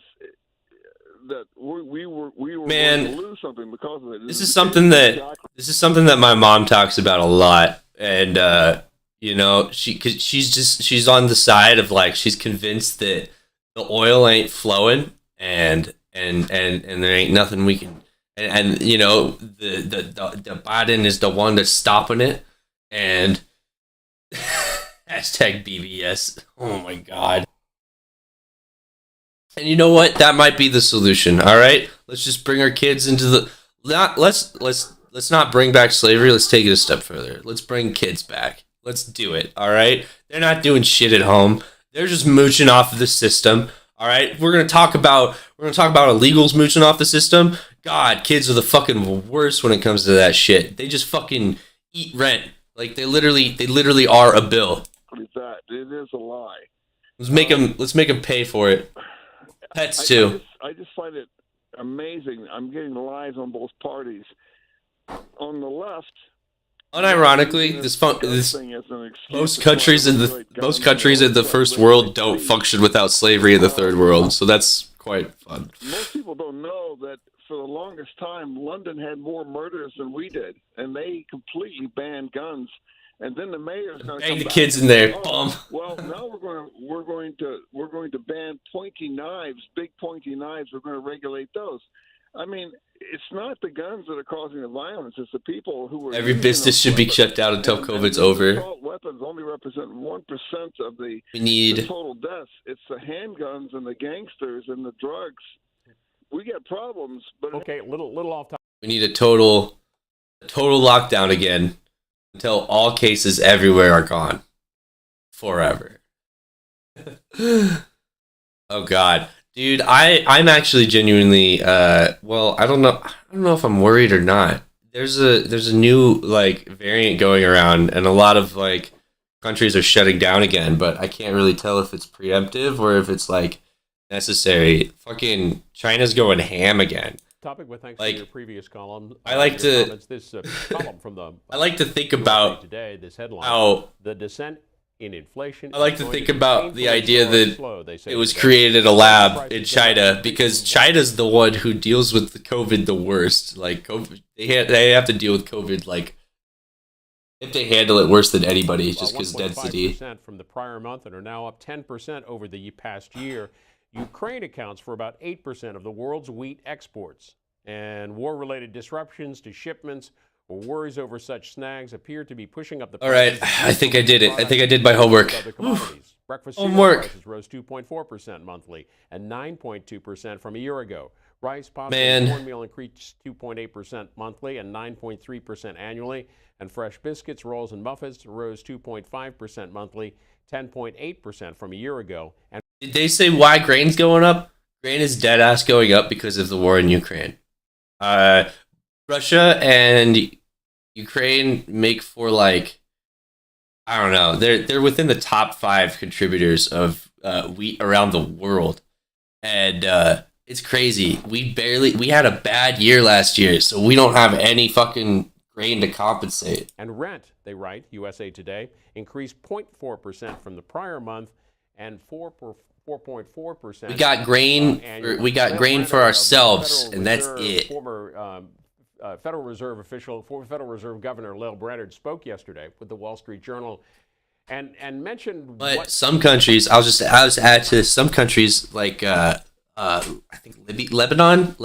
that we were going to lose something because of it. This is something that my mom talks about a lot, and you know, she's on the side of like she's convinced that the oil ain't flowing, and there ain't nothing we can, and you know the Biden is the one that's stopping it, and hashtag BBS. Oh my God. And you know what? That might be the solution. All right, let's just bring our kids into the. Let's not bring back slavery. Let's take it a step further. Let's bring kids back. Let's do it. All right. They're not doing shit at home. They're just mooching off of the system. All right. We're gonna talk about illegals mooching off the system. God, kids are the fucking worst when it comes to that shit. They just fucking eat rent. Like they literally are a bill. It is a lie. Let's make them pay for it. Pets too. I just find it amazing. I'm getting lies on both parties. On the left, unironically, most countries in the first world don't function without slavery in the third world. So that's quite fun. Most people don't know that for the longest time, London had more murders than we did, and they completely banned guns. And then the mayor's going to bang the kids in there. Well, now we're going to ban pointy knives, big pointy knives. We're going to regulate those. I mean, it's not the guns that are causing the violence; it's the people who are. Every business should be shut down until COVID's over. Assault weapons only represent 1% of the total deaths. It's the handguns and the gangsters and the drugs. We get problems, but okay, little off topic. We need a total lockdown again until all cases everywhere are gone forever. Oh God. Dude, I'm actually genuinely well, I don't know if I'm worried or not. There's a new like variant going around, and a lot of like countries are shutting down again, but I can't really tell if it's preemptive or if it's like necessary. Fucking China's going ham again. Topic with thanks like, to your previous column. I like to comments, this column from the I like to think about today, this headline, how the descent in inflation. I like to think about the idea that it was created in a lab in China, because China's the one who deals with the COVID the worst. Like COVID, they have to deal with COVID like if they handle it worse than anybody, just because density. 1.5% from the prior month and are now up 10% over the past year. Ukraine accounts for about 8% of the world's wheat exports, and war-related disruptions to shipments or worries over such snags appear to be pushing up the price. All right, I think I did it. I think I did my homework. Breakfast cereal prices rose 2.4% monthly and 9.2% from a year ago. Rice, pasta, and cornmeal increased 2.8% monthly and 9.3% annually. And fresh biscuits, rolls, and muffins rose 2.5% monthly, 10.8% from a year ago. And did they say why grain's going up? Grain is dead ass going up because of the war in Ukraine. Russia and Ukraine make for like, I don't know, they're within the top 5 contributors of wheat around the world, and it's crazy. We had a bad year last year, so we don't have any fucking grain to compensate. And rent, they write, USA Today, increased 0.4% from the prior month and 4.4%. We got grain. We got grain for ourselves, and that's it. Former Federal Reserve Governor Lael Brainard spoke yesterday with the Wall Street Journal, and mentioned. But some countries, I'll just add to this. Some countries like I think Lebanon.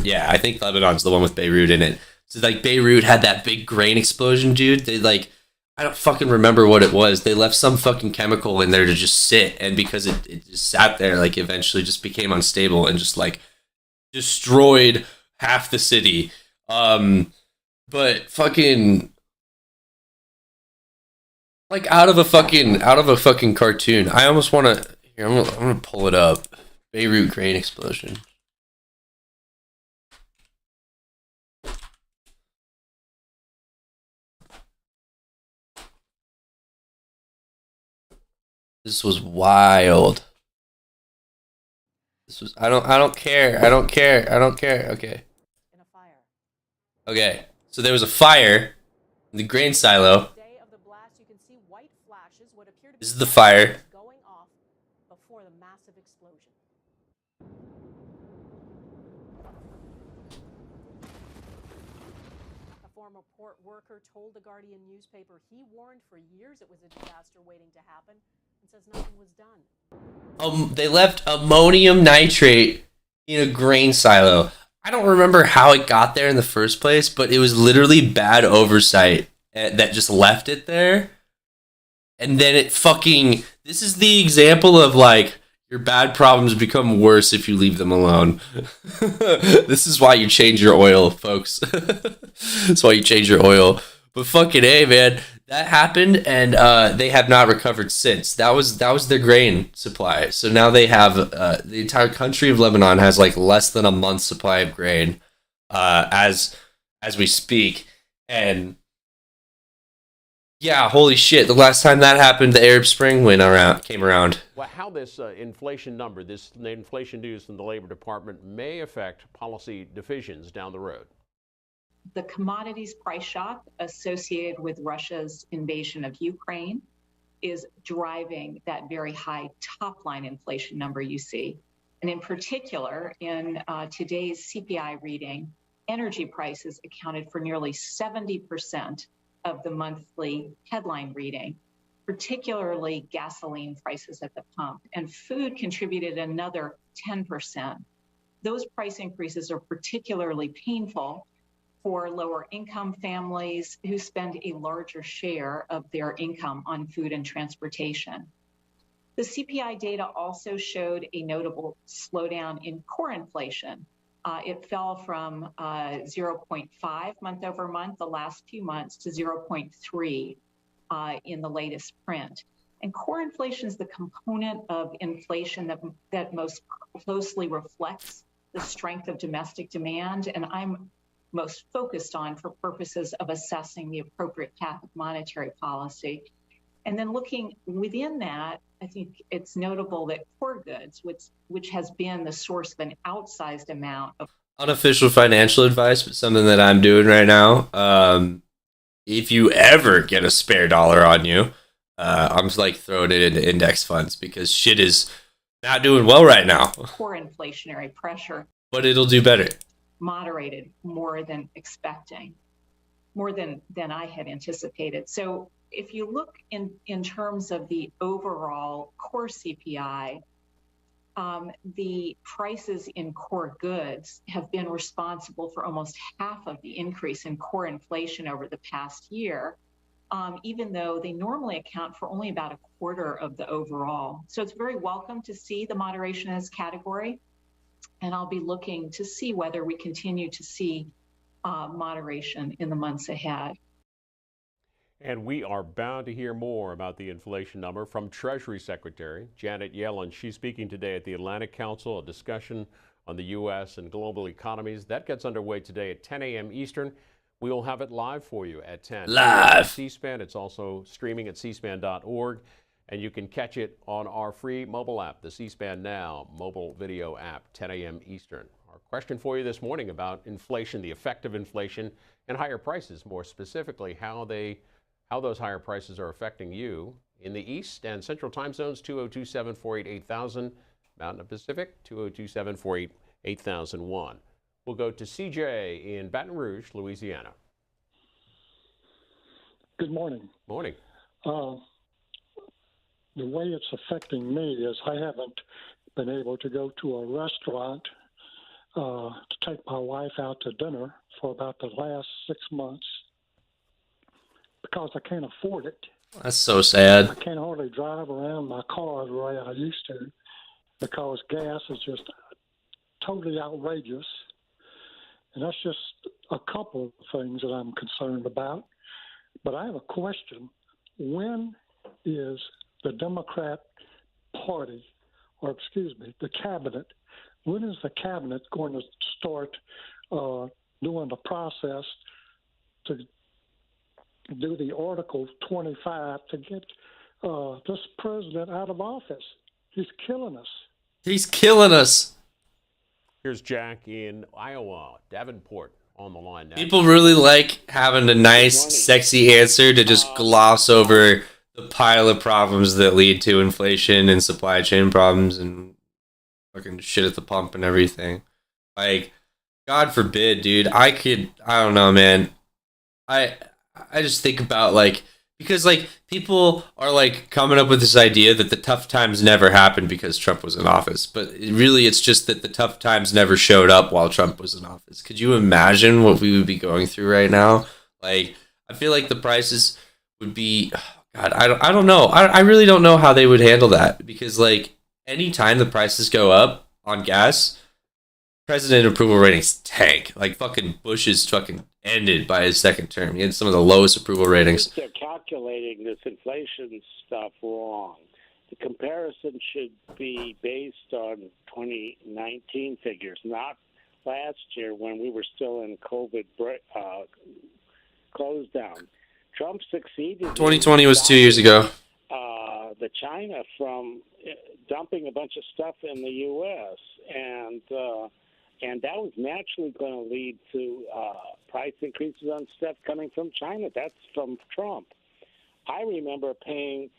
Yeah, I think Lebanon's the one with Beirut in it. So like Beirut had that big grain explosion, dude. They like, I don't fucking remember what it was. They left some fucking chemical in there to just sit, and because it just sat there, like eventually just became unstable and just like destroyed half the city. But fucking like out of a fucking cartoon. I almost want to. Here, I'm gonna pull it up. Beirut grain explosion. This was wild. This was I don't care. Okay. Okay. So there was a fire in the grain silo. This is the fire. A former port worker told the Guardian newspaper he warned for years it was a disaster waiting to happen, and says nothing was done. They left ammonium nitrate in a grain silo. I don't remember how it got there in the first place, but it was literally bad oversight that just left it there. And then it fucking... This is the example of, like, your bad problems become worse if you leave them alone. This is why you change your oil, folks. That's why you change your oil. But fucking A, man. That happened, and they have not recovered since. That was their grain supply. So now they have the entire country of Lebanon has like less than a month's supply of grain as we speak. And yeah, holy shit! The last time that happened, the Arab Spring came around. Well, how this inflation number, the inflation news from the Labor Department, may affect policy decisions down the road. The commodities price shock associated with Russia's invasion of Ukraine is driving that very high top line inflation number you see. And in particular, in today's CPI reading, energy prices accounted for nearly 70% of the monthly headline reading, particularly gasoline prices at the pump, and food contributed another 10%. Those price increases are particularly painful for lower income families who spend a larger share of their income on food and transportation. The CPI data also showed a notable slowdown in core inflation. It fell from 0.5 month over month the last few months to 0.3 in the latest print. And core inflation is the component of inflation that most closely reflects the strength of domestic demand, and I'm most focused on for purposes of assessing the appropriate path of monetary policy. And then looking within that, I think it's notable that core goods, which has been the source of an outsized amount of Unofficial financial advice, but something that I'm doing right now. If you ever get a spare dollar on you, I'm just like throwing it into index funds because shit is not doing well right now. Core inflationary pressure. But it'll do better. Moderated more than expecting, more than I had anticipated. So if you look in terms of the overall core CPI, the prices in core goods have been responsible for almost half of the increase in core inflation over the past year, even though they normally account for only about a quarter of the overall. So it's very welcome to see the moderation in this category, and I'll be looking to see whether we continue to see moderation in the months ahead. And we are bound to hear more about the inflation number from Treasury Secretary Janet Yellen. She's speaking today at the Atlantic Council, a discussion on the U.S. and global economies. That gets underway today at 10 a.m. Eastern. We will have it live for you at 10. Live. C-SPAN. It's also streaming at cspan.org, and you can catch it on our free mobile app, the C-SPAN Now mobile video app, 10 a.m. Eastern. Our question for you this morning about inflation, the effect of inflation, and higher prices, more specifically, how those higher prices are affecting you in the East and Central time zones, 2027-488-8000, Mountain and Pacific, 2027-488-8001. We'll go to CJ in Baton Rouge, Louisiana. Good morning. Morning. The way it's affecting me is I haven't been able to go to a restaurant to take my wife out to dinner for about the last 6 months because I can't afford it. That's so sad. I can't hardly drive around my car the way I used to because gas is just totally outrageous. And that's just a couple of things that I'm concerned about. But I have a question. When is the Democrat Party, or excuse me, the cabinet, when is the cabinet going to start doing the process to do the Article 25 to get this president out of office? He's killing us. He's killing us. Here's Jack in Iowa, Davenport, on the line now. People really like having a nice, sexy answer to just gloss over the pile of problems that lead to inflation and supply chain problems and fucking shit at the pump and everything. Like, God forbid, dude. I don't know, man. I just think about, like, because, like, people are, like, coming up with this idea that the tough times never happened because Trump was in office. But it's just that the tough times never showed up while Trump was in office. Could you imagine what we would be going through right now? Like, I feel like the prices would be, God, I don't know. I really don't know how they would handle that. Because, like, anytime the prices go up on gas, president approval ratings tank. Like, fucking Bush's fucking ended by his second term. He had some of the lowest approval ratings. They're calculating this inflation stuff wrong. The comparison should be based on 2019 figures, not last year when we were still in COVID close down. Trump succeeded. 2020 was 2 years ago. The China from dumping a bunch of stuff in the U.S. And that was naturally going to lead to price increases on stuff coming from China. That's from Trump. I remember paying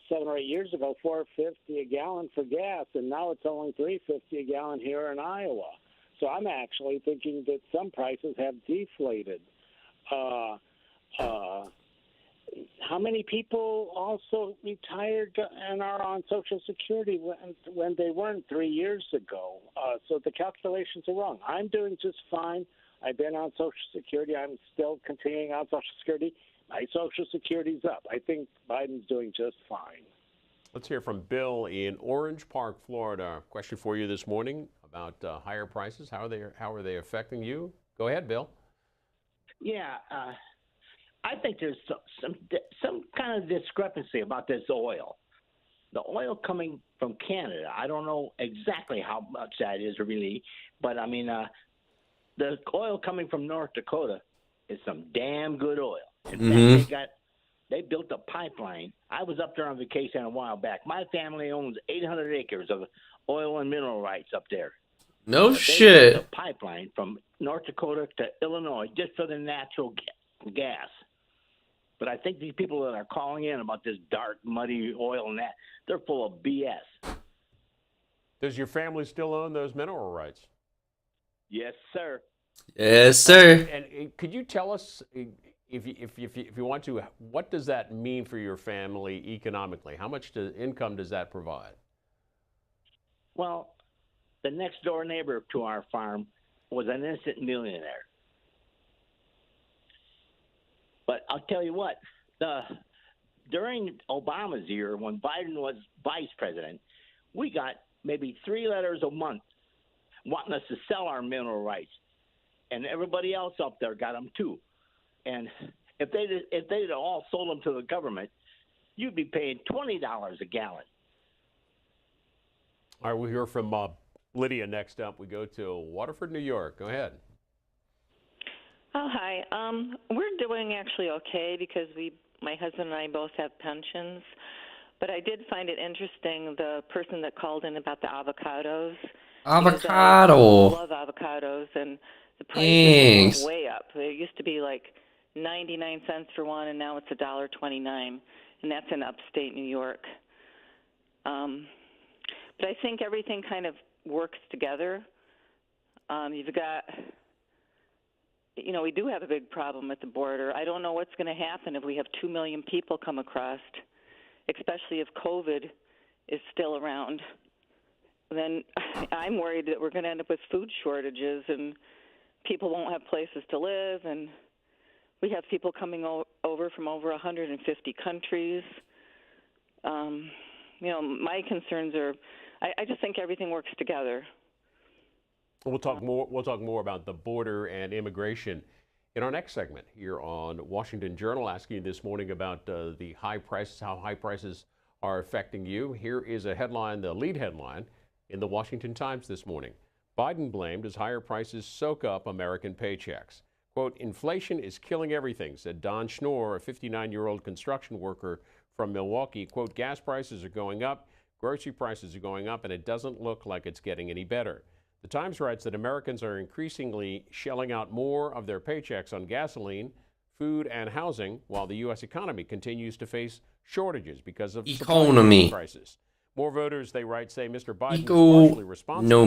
7 or 8 years ago, $4.50 a gallon for gas, and now it's only $3.50 a gallon here in Iowa. So I'm actually thinking that some prices have deflated. How many people also retired and are on Social Security when they weren't 3 years ago? So the calculations are wrong. I'm doing just fine. I've been on Social Security. I'm still continuing on Social Security. My Social Security's up. I think Biden's doing just fine. Let's hear from Bill in Orange Park, Florida. Question for you this morning about higher prices. How are they affecting you? Go ahead, Bill. Yeah, I think there's some kind of discrepancy about this oil. The oil coming from Canada, I don't know exactly how much that is really, but I mean, the oil coming from North Dakota is some damn good oil. In fact, they built a pipeline. I was up there on vacation a while back. My family owns 800 acres of oil and mineral rights up there. No But shit. They built a pipeline from North Dakota to Illinois just for the natural gas. But I think these people that are calling in about this dark, muddy oil and that, they're full of BS. Does your family still own those mineral rights? Yes, sir. Yes, sir. And could you tell us, if you want to, what does that mean for your family economically? How much income does that provide? Well, the next door neighbor to our farm was an instant millionaire. But I'll tell you what, during Obama's year, when Biden was vice president, we got maybe 3 letters a month wanting us to sell our mineral rights. And everybody else up there got them too. And if they'd all sold them to the government, you'd be paying $20 a gallon. All right, we'll hear from Lydia next up. We go to Waterford, New York. Go ahead. Oh, hi. We're doing actually okay because my husband and I both have pensions. But I did find it interesting, the person that called in about the avocados. Avocado. I love avocados, and the prices went way up. It used to be like 99 cents for one, and now it's $1.29, and that's in upstate New York. But I think everything kind of works together. You've got, we do have a big problem at the border. I don't know what's going to happen if we have 2 million people come across, especially if COVID is still around. Then I'm worried that we're going to end up with food shortages and people won't have places to live. And we have people coming over from over 150 countries. My concerns are, I just think everything works together. We'll talk more about the border and immigration in our next segment here on Washington Journal, asking you this morning about the high prices, how high prices are affecting you. Here is a headline, the lead headline in the Washington Times this morning. Biden blamed as higher prices soak up American paychecks. Quote, inflation is killing everything, said Don Schnorr, a 59-year-old construction worker from Milwaukee. Quote, gas prices are going up, grocery prices are going up, and it doesn't look like it's getting any better. The Times writes that Americans are increasingly shelling out more of their paychecks on gasoline, food, and housing, while the U.S. economy continues to face shortages because of supply prices. More voters, they write, say Mr. Biden is partially responsible.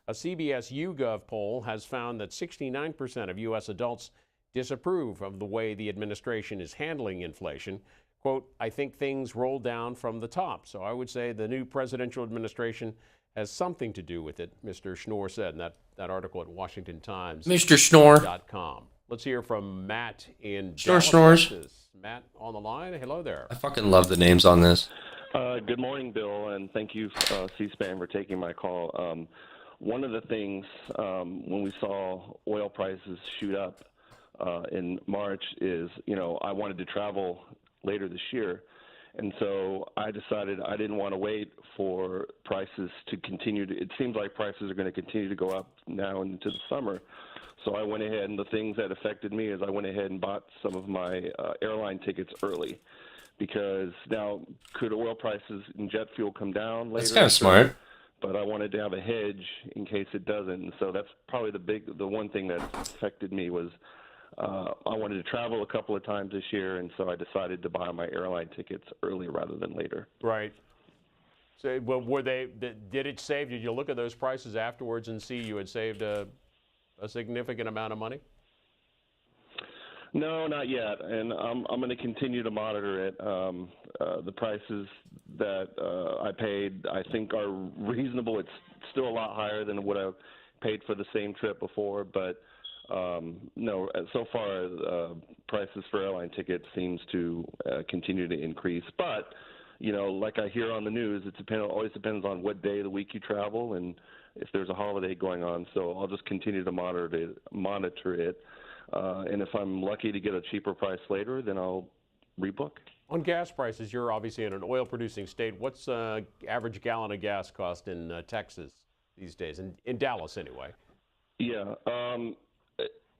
A CBS YouGov poll has found that 69% of U.S. adults disapprove of the way the administration is handling inflation. Quote, I think things roll down from the top. So I would say the new presidential administration has something to do with it, Mr. Schnorr said in that article at WashingtonTimes. Mr. Schnorr. Let's hear from Matt in Schnorrs. Texas. Matt on the line. Hello there. I fucking love the names on this. Good morning, Bill, and thank you, C-SPAN, for taking my call. One of the things when we saw oil prices shoot up in March is, I wanted to travel later this year, and so I decided I didn't want to wait for prices to continue to, it seems like prices are going to continue to go up now into the summer. So I went ahead, and the things that affected me is I went ahead and bought some of my airline tickets early. Because now, could oil prices and jet fuel come down later? That's kind of smart. But I wanted to have a hedge in case it doesn't. And so that's probably the one thing that affected me was I wanted to travel a couple of times this year, and so I decided to buy my airline tickets early rather than later. Right. So, well, did it save? Did you look at those prices afterwards and see you had saved a significant amount of money? No, not yet, and I'm going to continue to monitor it. The prices that I paid, I think, are reasonable. It's still a lot higher than what I paid for the same trip before, but no, so far prices for airline tickets seems to continue to increase. But like I hear on the news, always depends on what day of the week you travel and if there's a holiday going on. So I'll just continue to monitor it. And if I'm lucky to get a cheaper price later, then I'll rebook. On gas prices, you're obviously in an oil-producing state. What's average gallon of gas cost in Texas these days, in Dallas anyway? Yeah.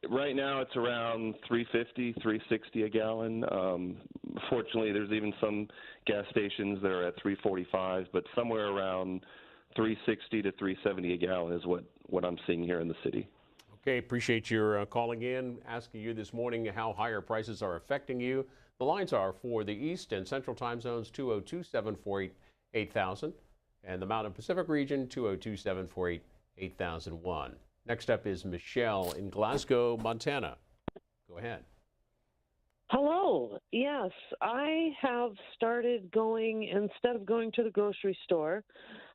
Right now it's around $3.50, $3.60 a gallon. Fortunately, there's even some gas stations that are at $3.45, but somewhere around $3.60 to $3.70 a gallon is what I'm seeing here in the city. Okay, appreciate your calling in, asking you this morning how higher prices are affecting you. The lines are for the East and Central time zones 202-748-8000 and the Mountain Pacific region 202-748-8001. Next up is Michelle in Glasgow, Montana. Go ahead. Hello. Yes, I have started going, instead of going to the grocery store,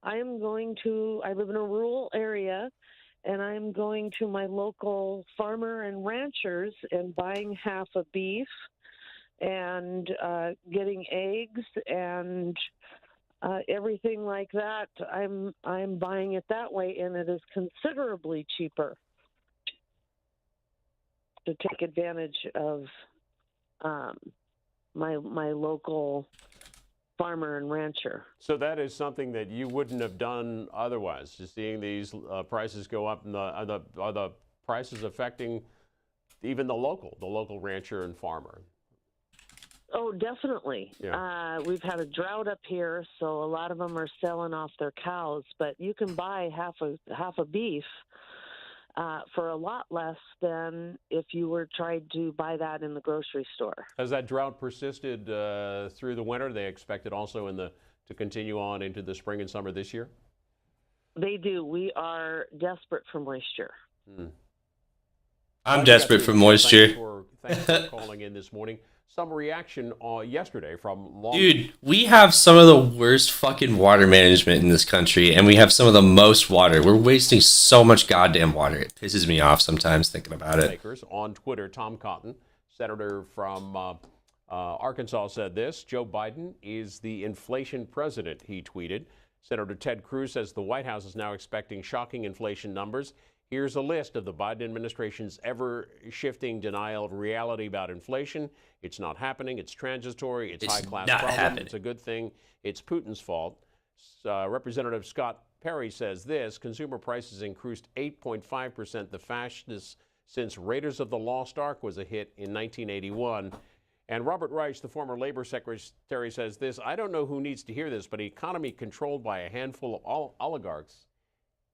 I live in a rural area, and I'm going to my local farmer and ranchers and buying half a beef and getting eggs and everything like that. I'm buying it that way, and it is considerably cheaper to take advantage of my local farmer and rancher. So that is something that you wouldn't have done otherwise. Just seeing these prices go up, and are the prices affecting even the local rancher and farmer? Oh, definitely. Yeah. We've had a drought up here, so a lot of them are selling off their cows. But you can buy half a beef for a lot less than if you were trying to buy that in the grocery store. Has that drought persisted through the winter? They expect it also to continue on into the spring and summer this year? They do. We are desperate for moisture. I'm desperate for moisture. Thanks for calling in this morning. Some reaction yesterday from long. Dude, we have some of the worst fucking water management in this country, and we have some of the most water. We're wasting so much goddamn water. It pisses me off sometimes thinking about it. On Twitter, Tom Cotton, senator from Arkansas, said this: Joe Biden is the inflation president, he tweeted. Senator Ted Cruz says the White House is now expecting shocking inflation numbers. Here's a list of the Biden administration's ever-shifting denial of reality about inflation. It's not happening. It's transitory. It's high-class problem. Happening. It's a good thing. It's Putin's fault. Representative Scott Perry says this: consumer prices increased 8.5%, the fastest since Raiders of the Lost Ark was a hit in 1981. And Robert Reich, the former labor secretary, says this: I don't know who needs to hear this, but an economy controlled by a handful of oligarchs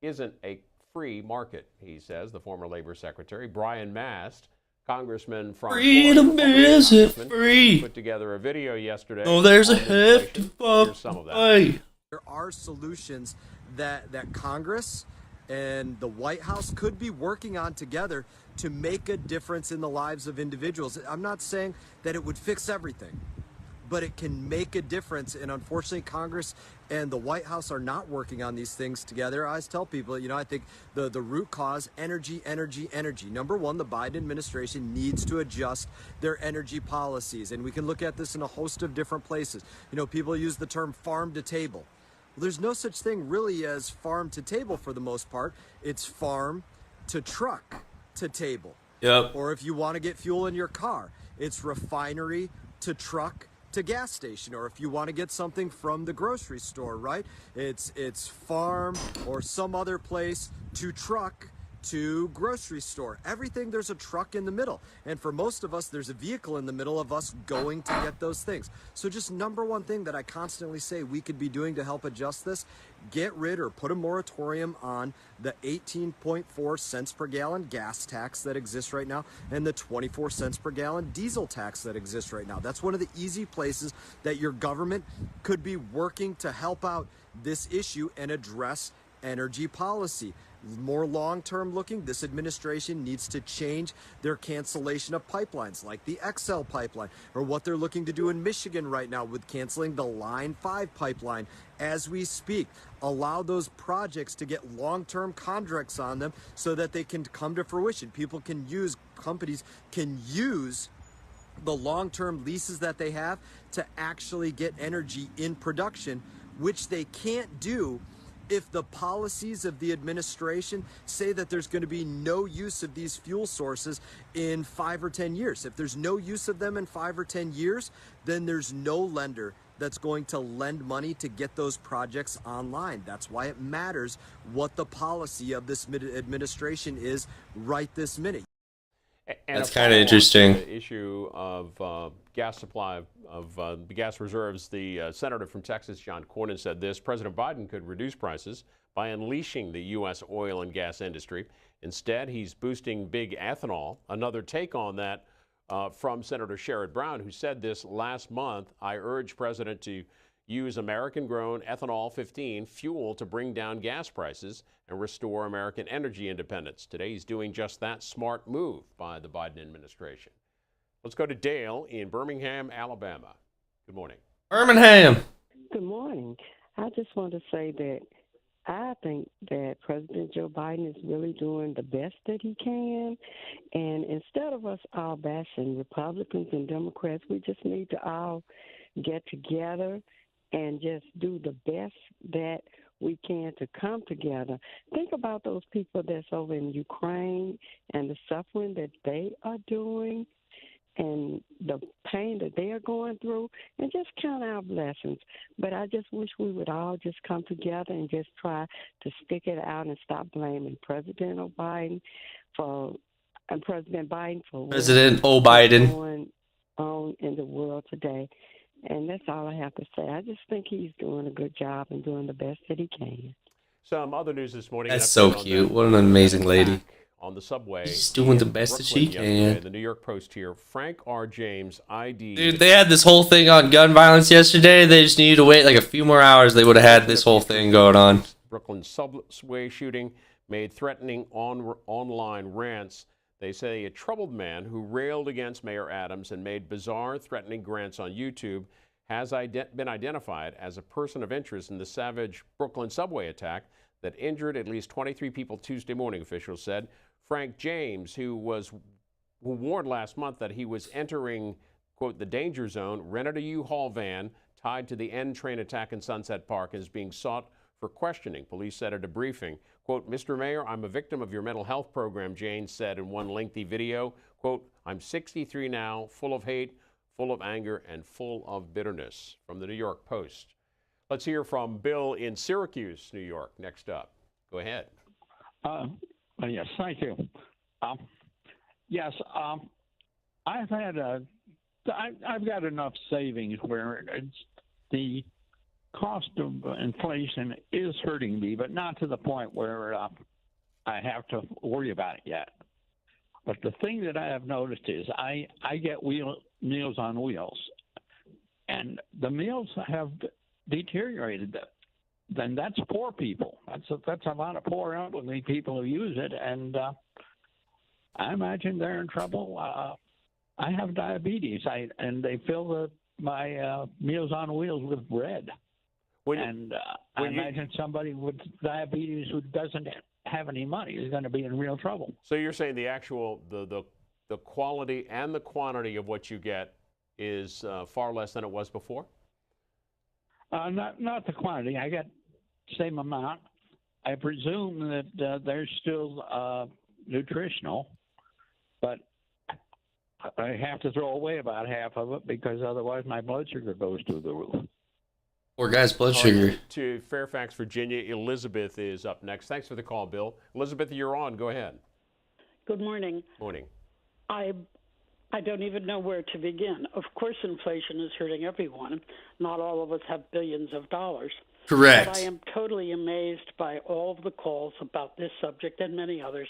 isn't a free market, he says, the former labor secretary. Brian Mast, congressman from Freedom isn't free. Put together a video yesterday. Oh, there's a hefty fuck. There are solutions that Congress and the White House could be working on together to make a difference in the lives of individuals. I'm not saying that it would fix everything, but it can make a difference. And unfortunately, Congress and the White House are not working on these things together. I always tell people, I think the root cause, energy. Number one, the Biden administration needs to adjust their energy policies. And we can look at this in a host of different places. People use the term farm to table. Well, there's no such thing really as farm to table for the most part. It's farm to truck to table. Yep. Or if you want to get fuel in your car, it's refinery to truck to gas station. Or if you want to get something from the grocery store, right? It's farm or some other place to truck to grocery store. Everything, there's a truck in the middle. And for most of us, there's a vehicle in the middle of us going to get those things. So just number one thing that I constantly say we could be doing to help adjust this, get rid or put a moratorium on the 18.4 cents per gallon gas tax that exists right now and the 24 cents per gallon diesel tax that exists right now. That's one of the easy places that your government could be working to help out this issue and address energy policy. More long-term looking, this administration needs to change their cancellation of pipelines like the XL pipeline, or what they're looking to do in Michigan right now with canceling the Line 5 pipeline as we speak. Allow those projects to get long-term contracts on them so that they can come to fruition. Companies can use the long-term leases that they have to actually get energy in production, which they can't do if the policies of the administration say that there's going to be no use of these fuel sources in 5 or 10 years. If there's no use of them in 5 or 10 years, then there's no lender that's going to lend money to get those projects online. That's why it matters what the policy of this administration is right this minute. And that's kind of interesting. The issue of gas supply of the gas reserves. The senator from Texas, John Cornyn, said this: President Biden could reduce prices by unleashing the U.S. oil and gas industry. Instead, he's boosting big ethanol. Another take on that from Senator Sherrod Brown, who said this last month: I urge President to use American-grown ethanol 15 fuel to bring down gas prices and restore American energy independence. Today, he's doing just that smart move by the Biden administration. Let's go to Dale in Birmingham, Alabama. Good morning. Birmingham. Good morning. I just want to say that I think that President Joe Biden is really doing the best that he can. And instead of us all bashing Republicans and Democrats, we just need to all get together and just do the best that we can to come together. Think about those people that's over in Ukraine and the suffering that they are doing and the pain that they are going through, and just count our blessings. But I just wish we would all just come together and just try to stick it out and stop blaming President Biden for what's going on in the world today. And that's all I have to say. I just think he's doing a good job and doing the best that he can. Some other news this morning. That's so cute. What an amazing lady. On the subway. She's doing the best that she can. The New York Post here. Frank R. James, ID. Dude, they had this whole thing on gun violence yesterday. They just needed to wait like a few more hours. They would have had this whole thing going on. Brooklyn subway shooting made threatening online rants. They say a troubled man who railed against Mayor Adams and made bizarre, threatening grants on YouTube has been identified as a person of interest in the savage Brooklyn subway attack that injured at least 23 people Tuesday morning, officials said. Frank James, who warned last month that he was entering, quote, the danger zone, rented a U-Haul van tied to the N train attack in Sunset Park and is being sought for questioning. Police said at a briefing, quote, Mr. Mayor, I'm a victim of your mental health program, James said in one lengthy video. Quote, I'm 63 now, full of hate, full of anger, and full of bitterness. From the New York Post. Let's hear from Bill in Syracuse, New York, next up. Go ahead. Yes, thank you. I've got enough savings where the cost of inflation is hurting me, but not to the point where I have to worry about it yet. But the thing that I have noticed is I get Meals on Wheels, and the meals have deteriorated. Then that's poor people. That's a lot of poor elderly people who use it, and I imagine they're in trouble. I have diabetes, and they fill my Meals on Wheels with bread. I imagine somebody with diabetes who doesn't have any money is going to be in real trouble. So you're saying the actual the quality and the quantity of what you get is far less than it was before? Not the quantity. I get the same amount. I presume that they're still nutritional, but I have to throw away about half of it because otherwise my blood sugar goes through the roof. Poor guy's blood All right, sugar. to Fairfax, Virginia, Elizabeth is up next. Thanks for the call, Bill. Elizabeth, you're on. Go ahead. Good morning. Morning. I don't even know where to begin. Of course, inflation is hurting everyone. Not all of us have billions of dollars. Correct. But I am totally amazed by all of the calls about this subject and many others.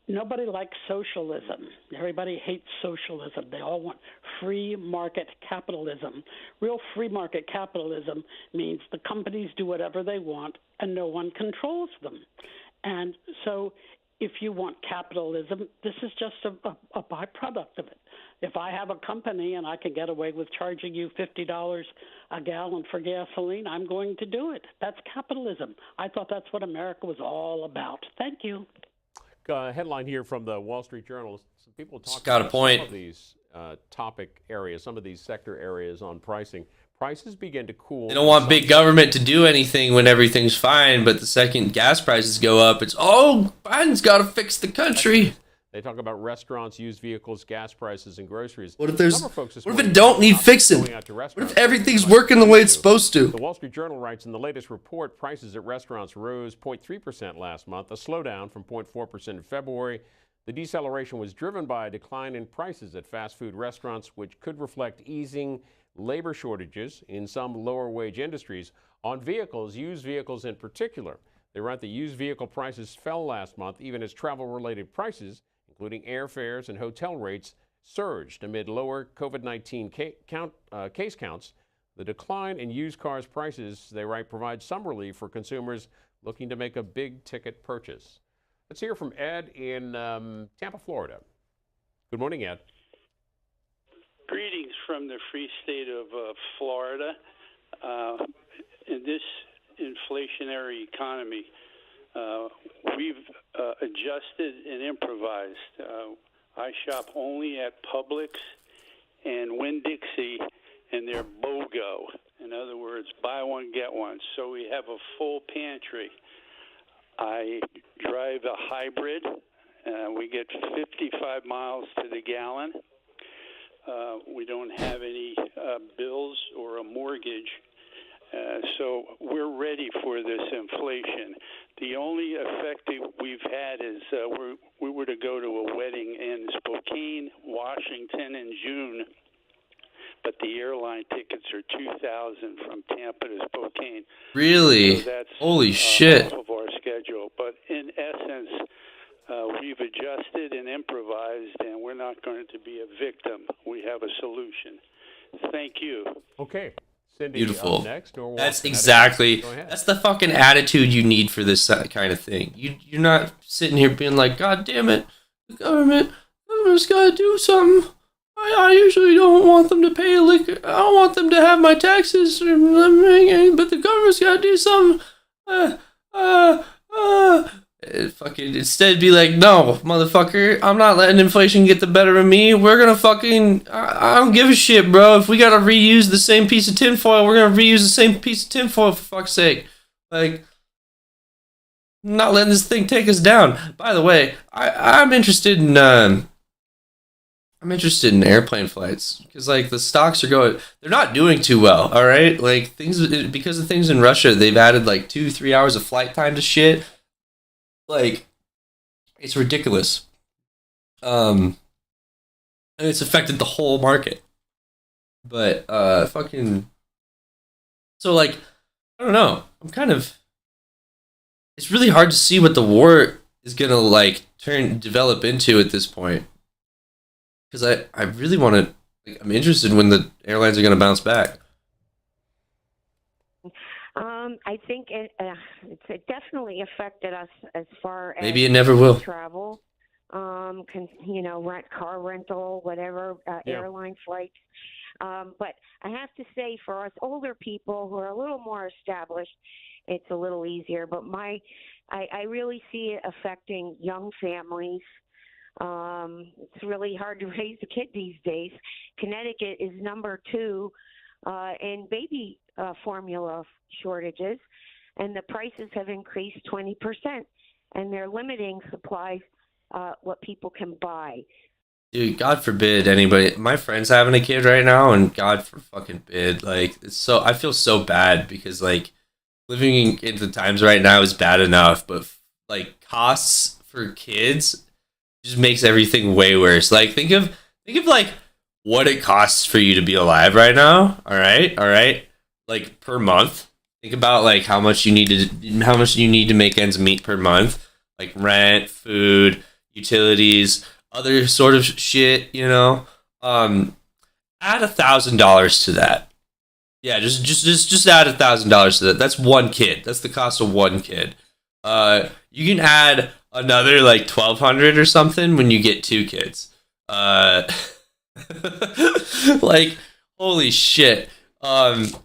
Nobody likes socialism. Everybody hates socialism. They all want free market capitalism. Real free market capitalism means the companies do whatever they want and no one controls them. And so if you want capitalism, this is just a byproduct of it. If I have a company and I can get away with charging you $50 a gallon for gasoline, I'm going to do it. That's capitalism. I thought that's what America was all about. Thank you. Headline here from the Wall Street Journal. Some people talk got a about point. some of these topic areas, some of these sector areas on pricing. Prices begin to cool. They don't want big government to do anything when everything's fine, but the second gas prices go up, it's, oh, Biden's got to fix the country. They talk about restaurants, used vehicles, gas prices, and groceries. What if there's? Some folks this What if morning it don't need not fixing? going out to What restaurants if everything's like working the way it's to. supposed to? The Wall Street Journal writes, in the latest report, prices at restaurants rose 0.3% last month, a slowdown from 0.4% in February. The deceleration was driven by a decline in prices at fast food restaurants, which could reflect easing labor shortages in some lower wage industries. On vehicles, used vehicles in particular, they write the used vehicle prices fell last month, even as travel-related prices, including airfares and hotel rates, surged amid lower COVID-19 case counts. The decline in used cars prices, they write, provides some relief for consumers looking to make a big-ticket purchase. Let's hear from Ed in Tampa, Florida. Good morning, Ed. Greetings from the free state of Florida. In this inflationary economy, we've adjusted and improvised. I shop only at Publix and Winn-Dixie, and they're BOGO. In other words, buy one, get one. So we have a full pantry. I drive a hybrid. We get 55 miles to the gallon. We don't have any bills or a mortgage. So we're ready for this inflation. The only effect that we've had is we were to go to a wedding in Spokane, Washington in June, but the airline tickets are $2,000 from Tampa to Spokane. Really? So that's Holy shit. off of our schedule. But in essence, we've adjusted and improvised, and we're not going to be a victim. We have a solution. Thank you. Okay. Cindy, Beautiful. up next, Norwalk, That's Connecticut. exactly. Go ahead. That's the fucking attitude you need for this kind of thing. You're not sitting here being like, God damn it, the government's got to do something. I usually don't want them to pay liquor. I don't want them to have my taxes, but the government's got to do something. Fucking instead be like, no, motherfucker, I'm not letting inflation get the better of me. We're gonna fucking, I don't give a shit, bro. If we gotta reuse the same piece of tinfoil, we're gonna reuse the same piece of tinfoil, for fuck's sake. Like, I'm not letting this thing take us down. By the way, I'm interested in airplane flights because like the stocks are they're not doing too well. All right, like because of things in Russia, they've added like 2-3 hours of flight time to shit. Like, it's ridiculous. And it's affected the whole market. But, so, like, I don't know. It's really hard to see what the war is gonna, like, develop into at this point. Because I really want to, like, I'm interested when the airlines are gonna bounce back. I think it definitely affected us as far as Maybe it never will. travel, car rental, whatever, airline flights. But I have to say, for us older people who are a little more established, it's a little easier. But I really see it affecting young families. It's really hard to raise a kid these days. Connecticut is number 2 in baby formula shortages, and the prices have increased 20%, and they're limiting supplies, what people can buy. Dude, God forbid anybody. My friend's having a kid right now, and God for fucking forbid. Like, it's so I feel so bad because like living in the times right now is bad enough, but like costs for kids just makes everything way worse. Like, think of like what it costs for you to be alive right now. All right. Like per month. Think about like how much you need to make ends meet per month, like rent, food, utilities, other sort of shit. Add $1,000 to that. Yeah, just add $1,000 to that. That's one kid. That's the cost of one kid. You can add another like 1,200 or something when you get two kids. Like holy shit. The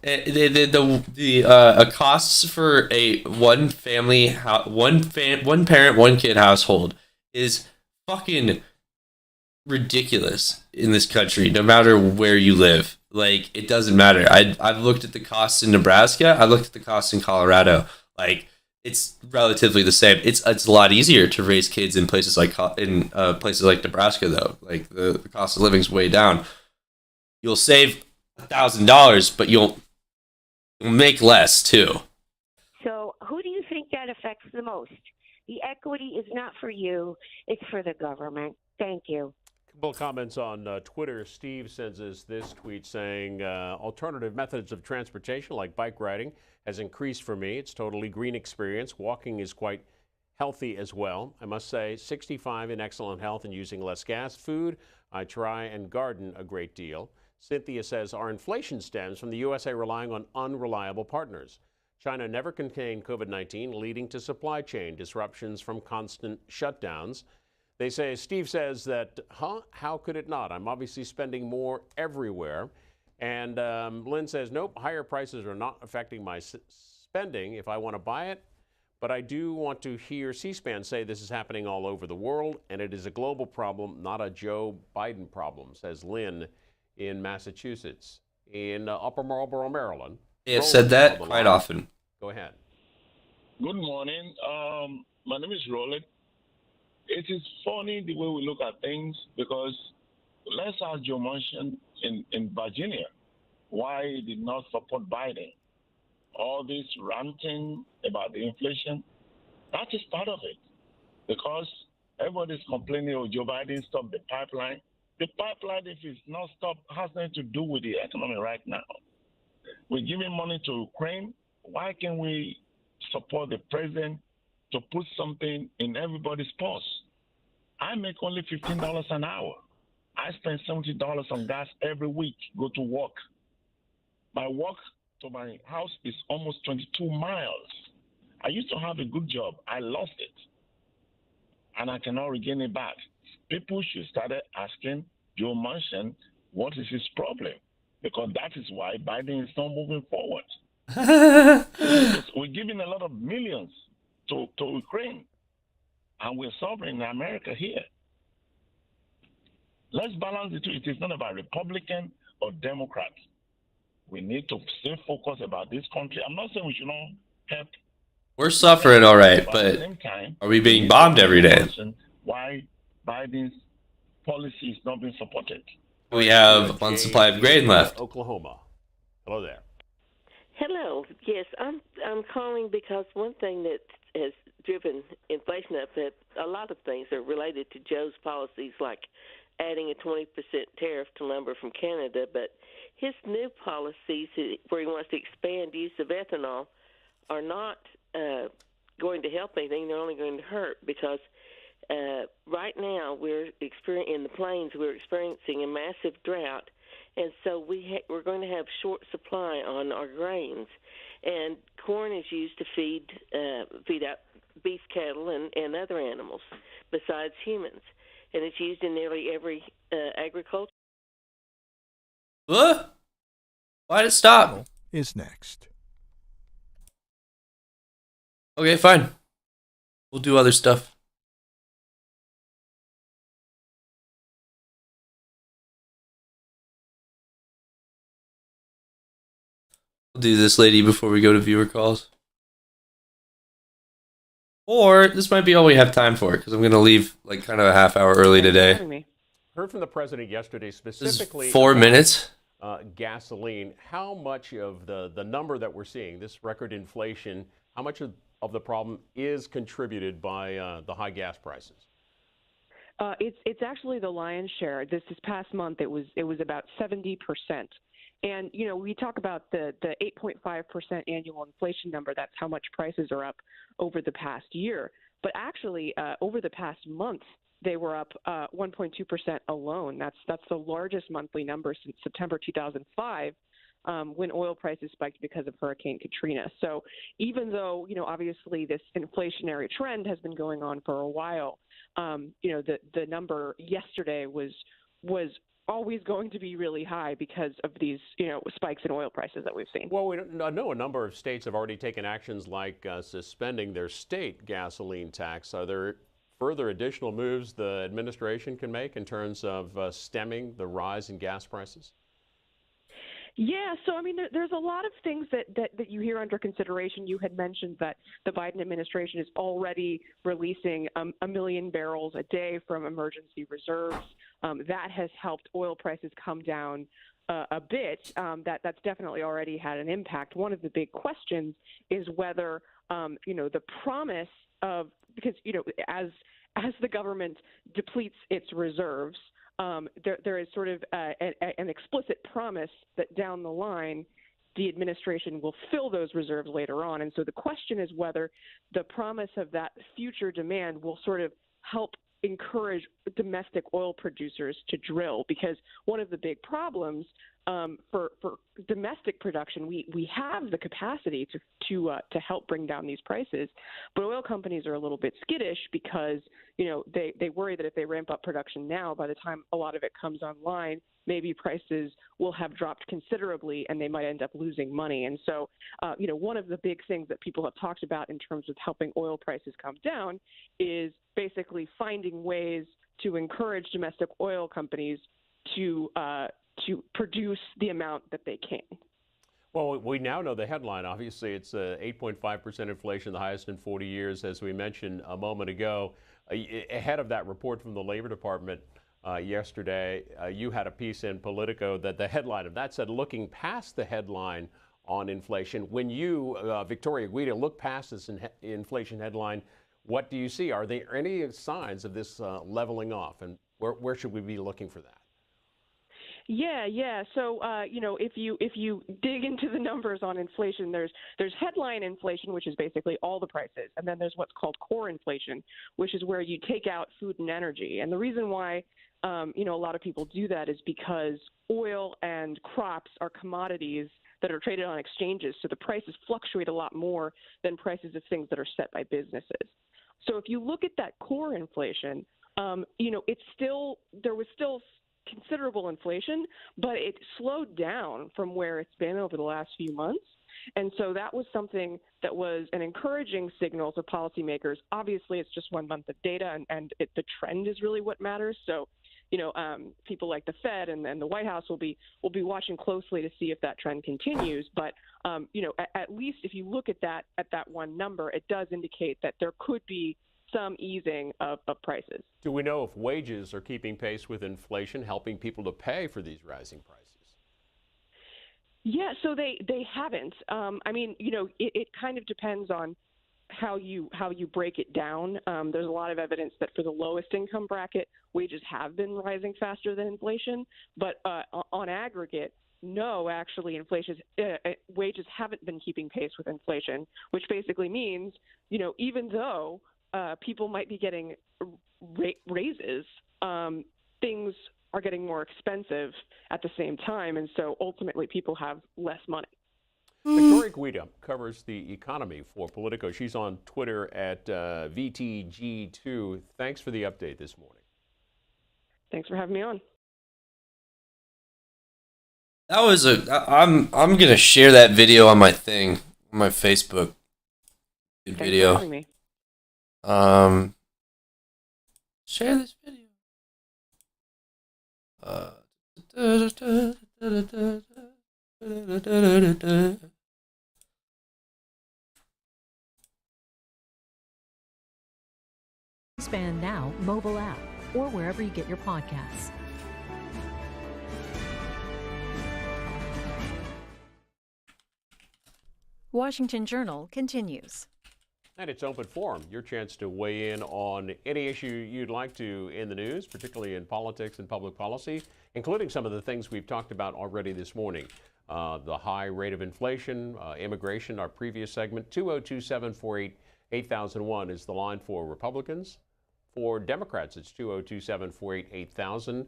costs for a one parent, one kid household is fucking ridiculous in this country, no matter where you live. Like, it doesn't matter. I've looked at the costs in Nebraska. I looked at the costs in Colorado. Like, it's relatively the same. It's a lot easier to raise kids in places like Nebraska, though. Like, the cost of living's way down. You'll save $1,000, but you'll make less too. So, who do you think that affects the most? The equity is not for you; it's for the government. Thank you. Couple comments on Twitter. Steve sends us this tweet saying, alternative methods of transportation like bike riding has increased for me. It's totally green experience. Walking is quite healthy as well. I must say, 65 in excellent health and using less gas. Food, I try and garden a great deal. Cynthia says, our inflation stems from the USA relying on unreliable partners. China never contained COVID-19, leading to supply chain disruptions from constant shutdowns. They say, Steve says that, how could it not? I'm obviously spending more everywhere. And Lynn says, nope, higher prices are not affecting my spending if I want to buy it. But I do want to hear C-SPAN say this is happening all over the world, and it is a global problem, not a Joe Biden problem, says Lynn in Massachusetts. In Upper Marlboro, Maryland. They have said that quite often. Go ahead. Good morning. My name is Roland. It is funny the way we look at things because let's ask Joe Manchin in Virginia why he did not support Biden. All this ranting about the inflation, that is part of it. Because everybody's complaining, oh, Joe Biden stopped the pipeline. The pipeline, if it's not stopped, has nothing to do with the economy right now. We're giving money to Ukraine. Why can't we support the president to put something in everybody's purse? I make only $15 an hour. I spend $70 on gas every week, go to work. My walk to my house is almost 22 miles. I used to have a good job. I lost it. And I cannot regain it back. People should start asking Joe Manchin what is his problem. Because that is why Biden is not moving forward. We're giving a lot of millions to Ukraine. And we're suffering in America here. Let's balance the two. It is not about Republican or Democrat. We need to stay focused about this country. I'm not saying we should not help. We're suffering all right, but at the same time, are we being bombed every day? Why Biden's policy is not being supported? We have one supply of grain left. Oklahoma. Hello there. Hello. Yes, I'm calling because one thing that has driven inflation up, that a lot of things are related to Joe's policies, like adding a 20% tariff to lumber from Canada, but his new policies where he wants to expand use of ethanol are not going to help anything. They're only going to hurt because right now we're in the plains, we're experiencing a massive drought, and so we're going to have short supply on our grains. And corn is used to feed out beef cattle and other animals besides humans, and it's used in nearly every agriculture. What? Why'd it stop? Is next. Okay, fine. We'll do other stuff. We'll do this, lady, before we go to viewer calls. Or this might be all we have time for, because I'm going to leave like kind of a half hour early today. Heard from the president yesterday specifically 4 minutes. Gasoline. How much of the number that we're seeing, this record inflation, how much of the problem is contributed by the high gas prices? It's actually the lion's share. This past month, it was about 70%. And we talk about the 8.5% annual inflation number. That's how much prices are up over the past year. But actually, over the past month, they were up 1.2% alone. That's the largest monthly number since September 2005, when oil prices spiked because of Hurricane Katrina. So even though, obviously this inflationary trend has been going on for a while, the number yesterday was always going to be really high because of these, spikes in oil prices that we've seen. Well, I know a number of states have already taken actions like suspending their state gasoline tax. Are there further additional moves the administration can make in terms of stemming the rise in gas prices? Yeah, so there's a lot of things that you hear under consideration. You had mentioned that the Biden administration is already releasing 1 million barrels a day from emergency reserves. That has helped oil prices come down a bit. That's definitely already had an impact. One of the big questions is whether the promise of, because as the government depletes its reserves, there is sort of an explicit promise that down the line the administration will fill those reserves later on. And so the question is whether the promise of that future demand will sort of help encourage domestic oil producers to drill, because one of the big problems for domestic production, we have the capacity to help bring down these prices, but oil companies are a little bit skittish because they worry that if they ramp up production now, by the time a lot of it comes online, maybe prices will have dropped considerably and they might end up losing money. And so, one of the big things that people have talked about in terms of helping oil prices come down is basically finding ways to encourage domestic oil companies to produce the amount that they can. Well, we now know the headline. Obviously, it's 8.5% inflation, the highest in 40 years, as we mentioned a moment ago. Ahead of that report from the Labor Department yesterday, you had a piece in Politico that the headline of that said, looking past the headline on inflation. When you, Victoria Guida, look past this inflation headline, what do you see? Are there any signs of this leveling off, and where should we be looking for that? Yeah. So, if you dig into the numbers on inflation, there's headline inflation, which is basically all the prices. And then there's what's called core inflation, which is where you take out food and energy. And the reason why, a lot of people do that is because oil and crops are commodities that are traded on exchanges. So the prices fluctuate a lot more than prices of things that are set by businesses. So if you look at that core inflation, there was still considerable inflation, but it slowed down from where it's been over the last few months. And so that was something that was an encouraging signal to policymakers. Obviously, it's just 1 month of data, and the trend is really what matters. So, people like the Fed and the White House will be watching closely to see if that trend continues. But, at least if you look at that one number, it does indicate that there could be some easing of prices. Do we know if wages are keeping pace with inflation, helping people to pay for these rising prices? Yeah, so they haven't. It kind of depends on how you break it down. There's a lot of evidence that for the lowest income bracket, wages have been rising faster than inflation. But on aggregate, no, actually, wages haven't been keeping pace with inflation, which basically means, even though people might be getting raises, things are getting more expensive at the same time, and so ultimately people have less money. Victoria Guida covers the economy for Politico. She's on Twitter at VTG2. Thanks for the update this morning. Thanks for having me on. That was I'm gonna share that video on my thing, on my Facebook. Good video. Thanks for having me. Share this video. C-SPAN Now mobile app or wherever you get your podcasts. Washington Journal continues. And it's open forum, your chance to weigh in on any issue you'd like to in the news, particularly in politics and public policy, including some of the things we've talked about already this morning. The high rate of inflation, immigration, our previous segment. 202-748-8001 is the line for Republicans. For Democrats, it's 202-748-8000.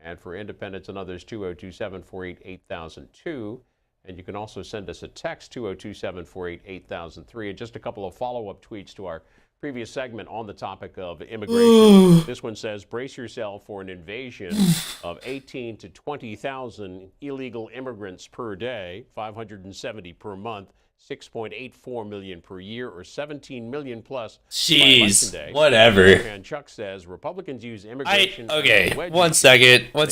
And for independents and others, 202-748-8002. And you can also send us a text, 202-748-8003. And just a couple of follow-up tweets to our previous segment on the topic of immigration. This one says, brace yourself for an invasion of 18 to 20,000 illegal immigrants per day, 570 per month, 6.84 million per year, or 17 million plus by election day. Whatever. And Chuck says Republicans use immigration. Okay, one second. Let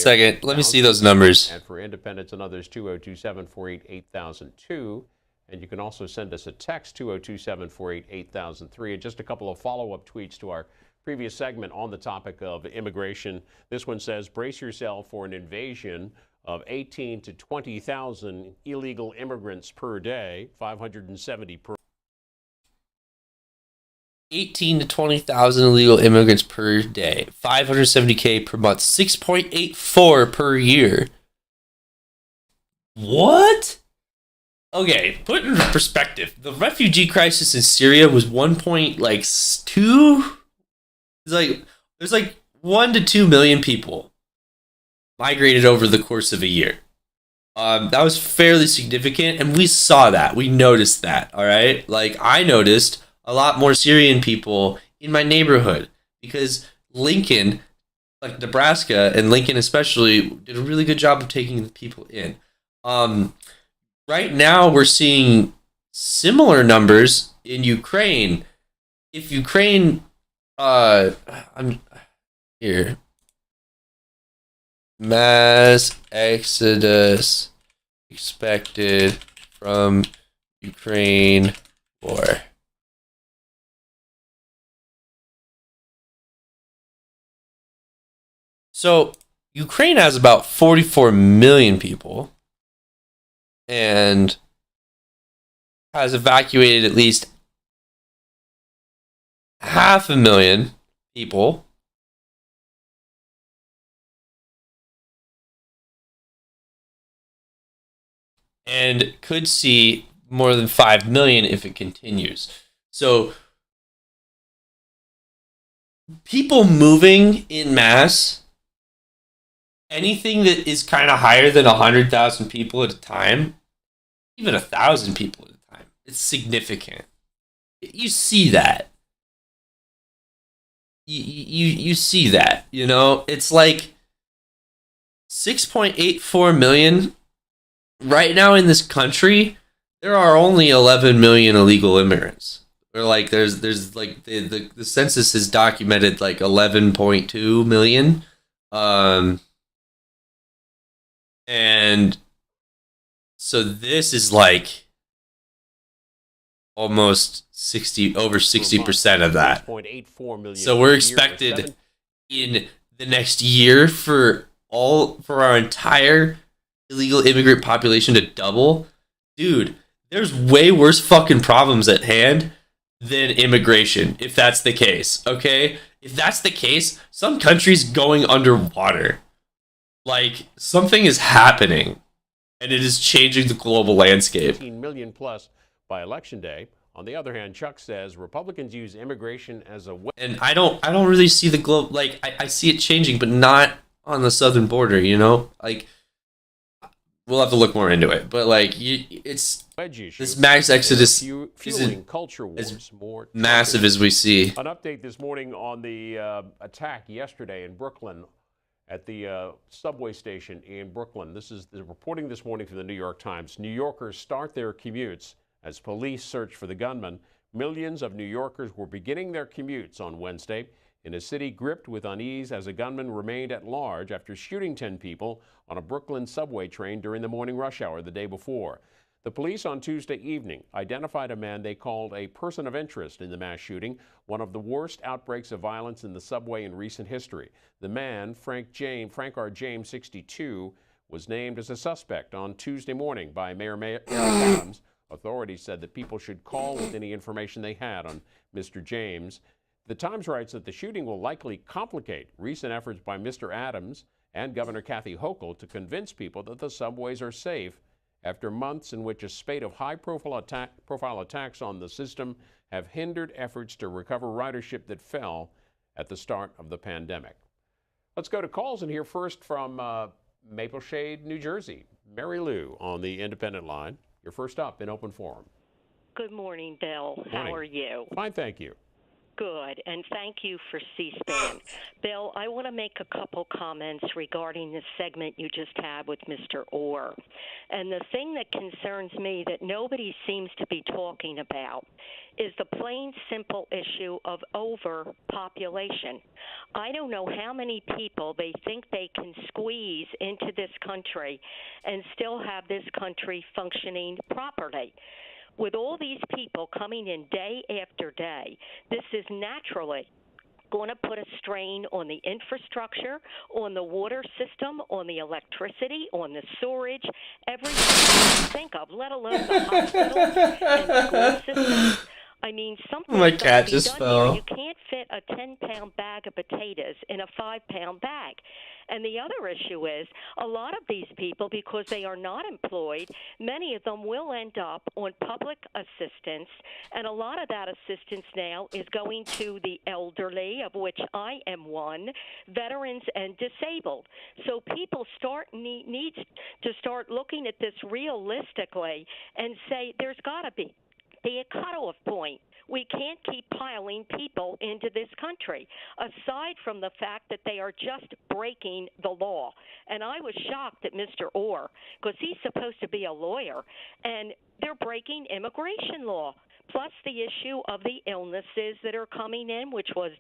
me see those numbers. And for independents and others, 202-748-8002. And you can also send us a text, 202-748-8003. And just a couple of follow-up tweets to our previous segment on the topic of immigration. This one says, brace yourself for an invasion of 18 to 20,000 illegal immigrants per day, 570 per 18 to 20,000 illegal immigrants per day, 570K per month, 6.84 per year. What? Okay, put in perspective. The refugee crisis in Syria was 1.2. There's like 1 to 2 million people migrated over the course of a year. That was fairly significant, and we saw that. We noticed that, all right? Like, I noticed a lot more Syrian people in my neighborhood because Lincoln, like Nebraska, and Lincoln especially, did a really good job of taking the people in. Right now, we're seeing similar numbers in Ukraine. If Ukraine, I'm here. Mass exodus expected from Ukraine war. So, Ukraine has about 44 million people and has evacuated at least 500,000 people. And could see more than 5 million if it continues. So, people moving in mass, anything that is kind of higher than 100,000 people at a time, even 1,000 people at a time, it's significant. You see that. You see that, you know? It's like 6.84 million. Right now in this country, there are only 11 million illegal immigrants. Or like there's like the census has documented like 11.2 million. And so this is like almost over 60% of that. So we're expected in the next year for our entire illegal immigrant population to double. Dude, there's way worse fucking problems at hand than immigration, if that's the case, okay? If that's the case, some country's going underwater. Like, something is happening, and it is changing the global landscape. 18 million plus by election day. On the other hand, Chuck says Republicans use immigration as a way. And I don't really see the globe, like, I see it changing, but not on the southern border, you know? Like, we'll have to look more into it, but like it's this mass exodus isn't culture wars, as massive as we see. An update this morning on the attack yesterday in Brooklyn at the subway station in Brooklyn. This is the reporting this morning from the New York Times. New Yorkers start their commutes as police search for the gunman. Millions of New Yorkers were beginning their commutes on Wednesday in a city gripped with unease as a gunman remained at large after shooting 10 people on a Brooklyn subway train during the morning rush hour the day before. The police on Tuesday evening identified a man they called a person of interest in the mass shooting, one of the worst outbreaks of violence in the subway in recent history. The man, Frank R. James, 62, was named as a suspect on Tuesday morning by Mayor Adams, Authorities said that people should call with any information they had on Mr. James. The Times writes that the shooting will likely complicate recent efforts by Mr. Adams and Governor Kathy Hochul to convince people that the subways are safe after months in which a spate of high-profile attacks on the system have hindered efforts to recover ridership that fell at the start of the pandemic. Let's go to calls and hear first from Mapleshade, New Jersey. Mary Lou on the independent line. You're first up in open forum. Good morning, Bill. Morning. How are you? Fine, thank you. Good, and thank you for C-SPAN. Bill, I want to make a couple comments regarding the segment you just had with Mr. Orr. And the thing that concerns me that nobody seems to be talking about is the plain, simple issue of overpopulation. I don't know how many people they think they can squeeze into this country and still have this country functioning properly. With all these people coming in day after day, this is naturally going to put a strain on the infrastructure, on the water system, on the electricity, on the sewerage, everything you can think of, let alone the hospitals and school systems. I mean, something's My got cat to be just done fell. here. You can't fit a 10-pound bag of potatoes in a 5-pound bag. And the other issue is a lot of these people, because they are not employed, many of them will end up on public assistance, and a lot of that assistance now is going to the elderly, of which I am one, veterans and disabled. So people need to start looking at this realistically and say there's got to be a cutoff point. We can't keep piling people into this country, aside from the fact that they are just breaking the law. And I was shocked at Mr. Orr, because he's supposed to be a lawyer, and they're breaking immigration law, plus the issue of the illnesses that are coming in, which was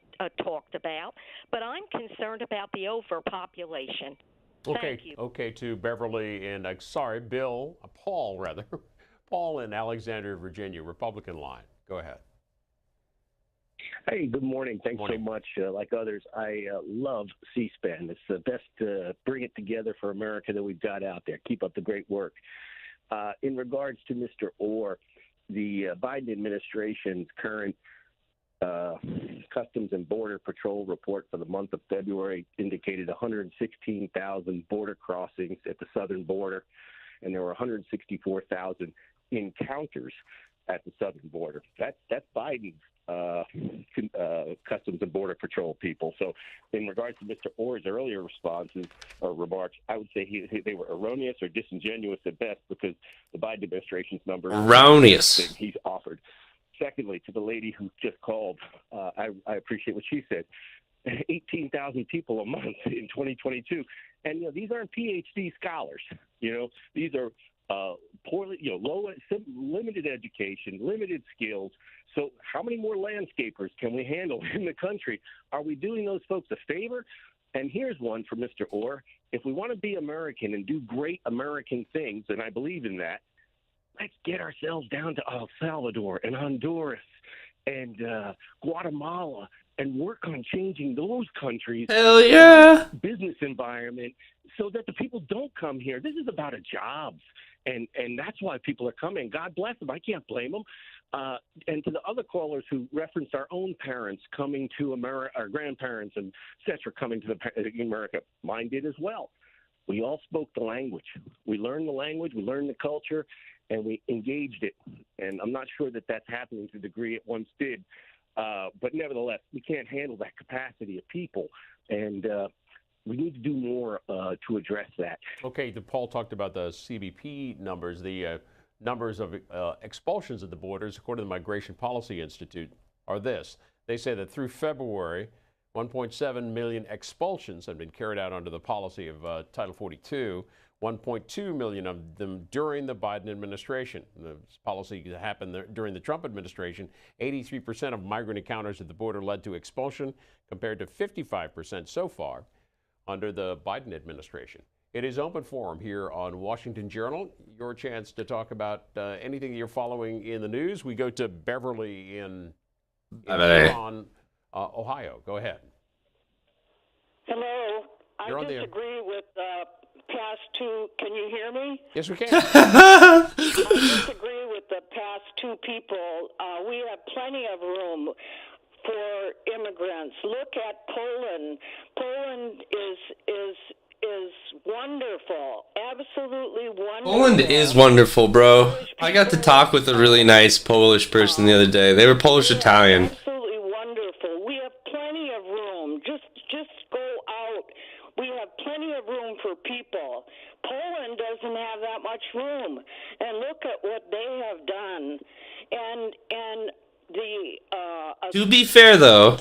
talked about. But I'm concerned about the overpopulation. Thank you. Okay, to Beverly and, Paul, rather. Paul in Alexandria, Virginia, Republican line. Go ahead. Hey, good morning. Thanks so much. Like others, I love C-SPAN. It's the best bring it together for America that we've got out there. Keep up the great work. In regards to Mr. Orr, the Biden administration's current Customs and Border Patrol report for the month of February indicated 116,000 border crossings at the southern border, and there were 164,000 encounters at the southern border. That's Biden's Customs and Border Patrol people. So in regards to Mr. Orr's earlier responses or remarks, I would say they were erroneous or disingenuous at best, because the Biden administration's numbers Erroneous. he's offered. Secondly, to the lady who just called, I appreciate what she said. 18,000 people a month in 2022. And, these aren't PhD scholars. These are poorly, limited education, limited skills. So how many more landscapers can we handle in the country? Are we doing those folks a favor? And here's one for Mr. Orr. If we want to be American and do great American things, and I believe in that, let's get ourselves down to El Salvador and Honduras and Guatemala and work on changing those countries' Hell yeah. business environment so that the people don't come here. This is about jobs, and that's why people are coming. God bless them. I can't blame them. And to the other callers who referenced our own parents coming to America, our grandparents and et cetera coming to America, mine did as well. We all spoke the language. We learned the language, we learned the culture, and we engaged it. And I'm not sure that that's happening to the degree it once did. But nevertheless, we can't handle that capacity of people. And we need to do more to address that. Okay, Paul talked about the CBP numbers, the numbers of expulsions at the borders, according to the Migration Policy Institute, are this. They say that through February, 1.7 million expulsions have been carried out under the policy of Title 42, 1.2 million of them during the Biden administration. The policy happened during the Trump administration. 83% of migrant encounters at the border led to expulsion, compared to 55% so far under the Biden administration. It is open forum here on Washington Journal. Your chance to talk about anything you're following in the news. We go to Beverly in Huron, Ohio. Go ahead. Hello. You're I disagree with past two. Can you hear me? Yes, we can. I disagree with the two people. We have plenty of room for immigrants. Look at Poland. Poland is wonderful, absolutely wonderful. Poland is wonderful, bro. I got to talk with a really nice Polish person the other day. They were Polish Italian. Absolutely wonderful. We have plenty of room. Just go out. We have plenty of room for people. Poland doesn't have that much room, and look at what they have done. And the To be fair, though,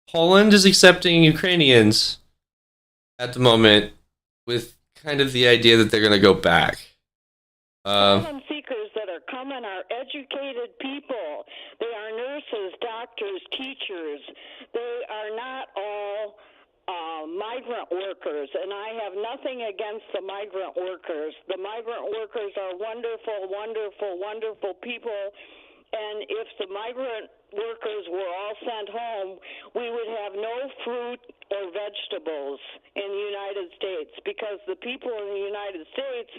Poland is accepting Ukrainians at the moment with kind of the idea that they're going to go back. asylum seekers that are coming are educated people. They are nurses, doctors, teachers. They are not all migrant workers, and I have nothing against the migrant workers. The migrant workers are wonderful, wonderful, wonderful people, and if the migrant workers were all sent home, we would have no fruit or vegetables in the United States, because the people in the United States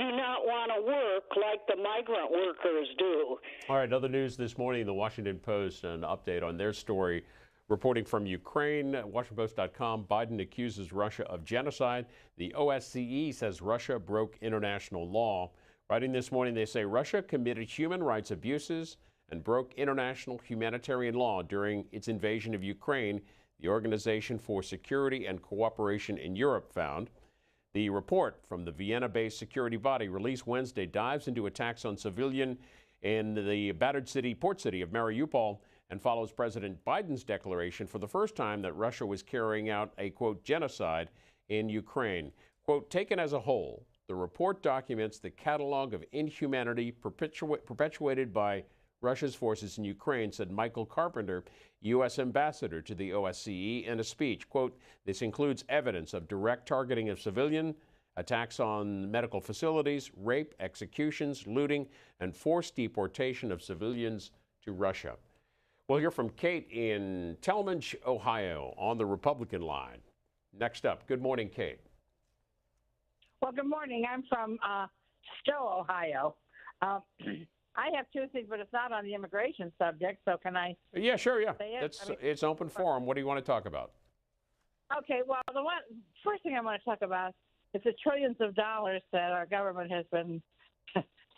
do not want to work like the migrant workers do. All right, other news this morning, the Washington Post, an update on their story. Reporting from Ukraine, WashingtonPost.com, Biden accuses Russia of genocide. The OSCE says Russia broke international law. Writing this morning, they say Russia committed human rights abuses and broke international humanitarian law during its invasion of Ukraine, the Organization for Security and Cooperation in Europe found. The report from the Vienna-based security body released Wednesday dives into attacks on civilians in the battered port city of Mariupol, and follows President Biden's declaration for the first time that Russia was carrying out a, quote, genocide in Ukraine. Quote, taken as a whole, the report documents the catalog of inhumanity perpetuated by Russia's forces in Ukraine, said Michael Carpenter, U.S. ambassador to the OSCE, in a speech. Quote, this includes evidence of direct targeting of civilians, attacks on medical facilities, rape, executions, looting, and forced deportation of civilians to Russia. We'll hear from Kate in Talmadge, Ohio, on the Republican line. Next up, good morning, Kate. Well, good morning. I'm from Stowe, Ohio. I have two things, but it's not on the immigration subject, so can I? Yeah, sure, yeah. Say it? It's open forum. What do you want to talk about? Okay, well, first thing I want to talk about is the trillions of dollars that our government has been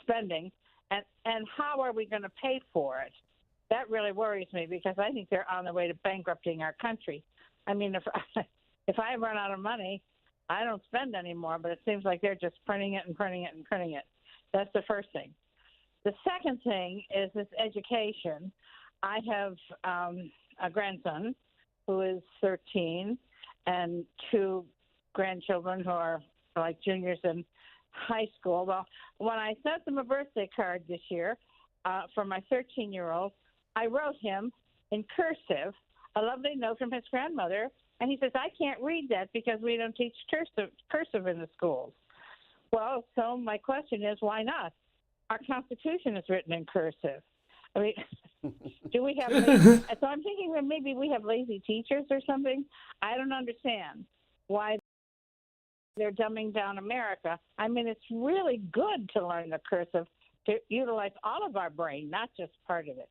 spending, and how are we going to pay for it? That really worries me, because I think they're on the way to bankrupting our country. I mean, if I run out of money, I don't spend anymore, but it seems like they're just printing it and printing it and printing it. That's the first thing. The second thing is this education. I have a grandson who is 13 and two grandchildren who are like juniors in high school. Well, when I sent them a birthday card this year for my 13-year-old, I wrote him in cursive a lovely note from his grandmother, and he says, I can't read that because we don't teach cursive in the schools. Well, so my question is, why not? Our Constitution is written in cursive. I mean, do we have lazy? So I'm thinking that maybe we have lazy teachers or something. I don't understand why they're dumbing down America. I mean, it's really good to learn the cursive, to utilize all of our brain, not just part of it.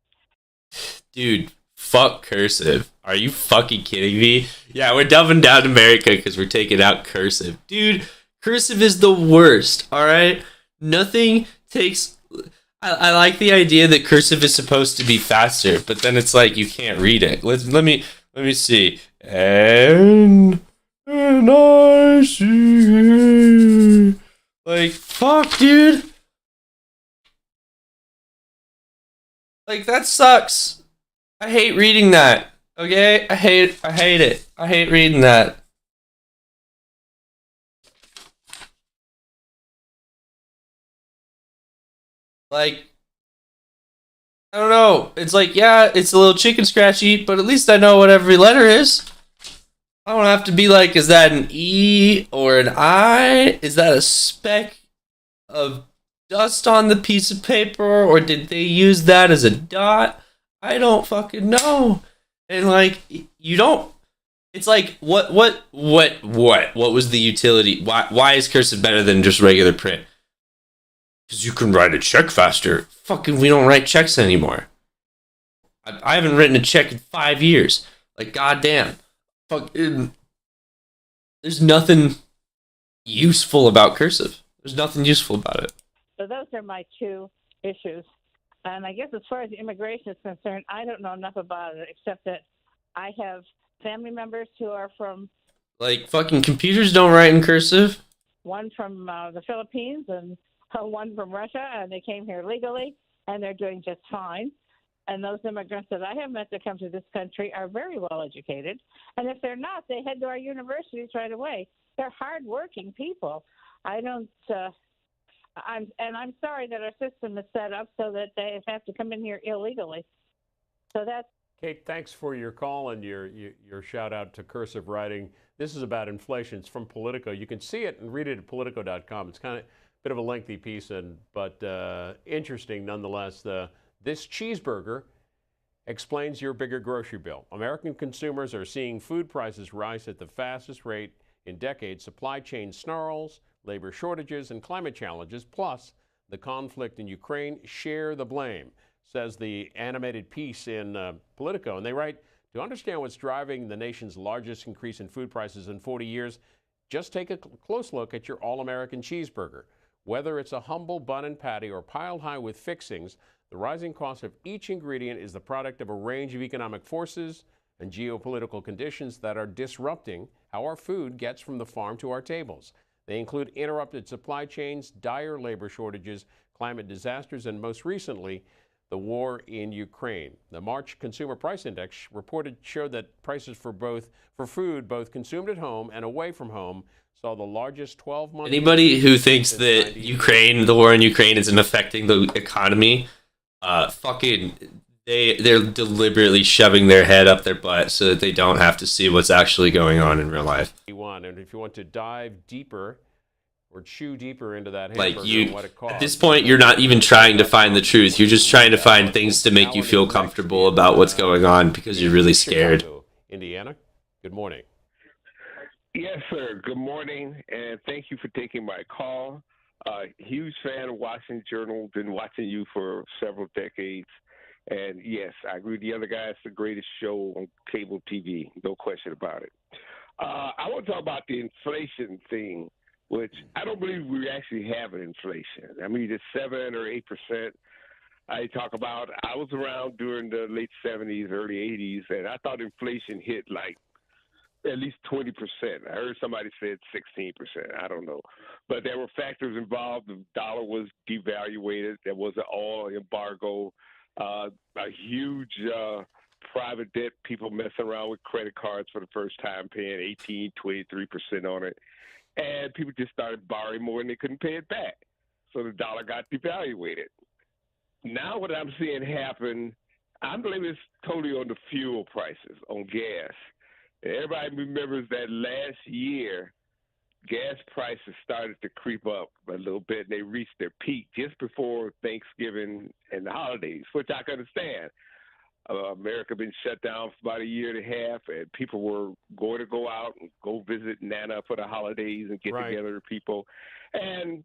Dude, fuck cursive. Are you fucking kidding me? Yeah, we're dumbing down America because we're taking out cursive. Dude, cursive is the worst, alright? Nothing takes... I like the idea that cursive is supposed to be faster, but then it's like you can't read it. Let me see. N-I-C-A. Like, fuck, dude. Like, that sucks. I hate reading that. Okay? I hate it. I hate reading that. Like, I don't know. It's like, yeah, it's a little chicken scratchy, but at least I know what every letter is. I don't have to be like, is that an E or an I? Is that a speck of dust on the piece of paper? Or did they use that as a dot? I don't fucking know. And like, you don't, it's like, what was the utility? Why is cursive better than just regular print? because you can write a check faster. Fucking, we don't write checks anymore. I haven't written a check in 5 years. Like, goddamn. Fucking, there's nothing useful about cursive. There's nothing useful about it. So those are my two issues. And I guess as far as immigration is concerned, I don't know enough about it except that I have family members who are from... Like, fucking computers don't write in cursive. One from the Philippines and one from Russia, and they came here legally, and they're doing just fine. And those immigrants that I have met that come to this country are very well educated. And if they're not, they head to our universities right away. They're hardworking people. I'm sorry that our system is set up so that they have to come in here illegally. So that's... Kate, thanks for your call and your shout out to cursive writing. This is about inflation. It's from Politico. You can see it and read it at Politico.com. It's kind of a bit of a lengthy piece, but interesting nonetheless. This cheeseburger explains your bigger grocery bill. American consumers are seeing food prices rise at the fastest rate in decades. Supply chain snarls, labor shortages, and climate challenges, plus the conflict in Ukraine share the blame, says the animated piece in Politico. And they write, to understand what's driving the nation's largest increase in food prices in 40 years, just take a close look at your all-American cheeseburger. Whether it's a humble bun and patty or piled high with fixings, the rising cost of each ingredient is the product of a range of economic forces and geopolitical conditions that are disrupting how our food gets from the farm to our tables. They include interrupted supply chains, dire labor shortages, climate disasters, and most recently, the war in Ukraine. The March Consumer Price Index showed that prices for food, both consumed at home and away from home, saw the largest 12-month... Anybody who thinks that the war in Ukraine isn't affecting the economy, they're deliberately shoving their head up their butt so that they don't have to see what's actually going on in real life. And if you want to dive deeper or chew deeper into that Like hamburger and what it costs, at this point, you're not even trying to find the truth. You're just trying to find things to make you feel comfortable about what's going on because you're really scared. Indiana, good morning. Yes, sir. Good morning, and thank you for taking my call. Huge fan of Washington Journal. Been watching you for several decades. And yes, I agree with the other guy. It's the greatest show on cable TV. No question about it. I want to talk about the inflation thing, which I don't believe we actually have an inflation. I mean, it's 7 or 8%. I talk about, I was around during the late 70s, early 80s, and I thought inflation hit like at least 20%. I heard somebody said 16%. I don't know. But there were factors involved. The dollar was devaluated. There was an oil embargo, a huge private debt, people messing around with credit cards for the first time, paying 18, 23% on it. And people just started borrowing more and they couldn't pay it back. So the dollar got devaluated. Now what I'm seeing happen, I believe it's totally on the fuel prices, on gas. Everybody remembers that last year, gas prices started to creep up a little bit, and they reached their peak just before Thanksgiving and the holidays, which I can understand. America been shut down for about a year and a half, and people were going to go out and go visit Nana for the holidays and get together with people. And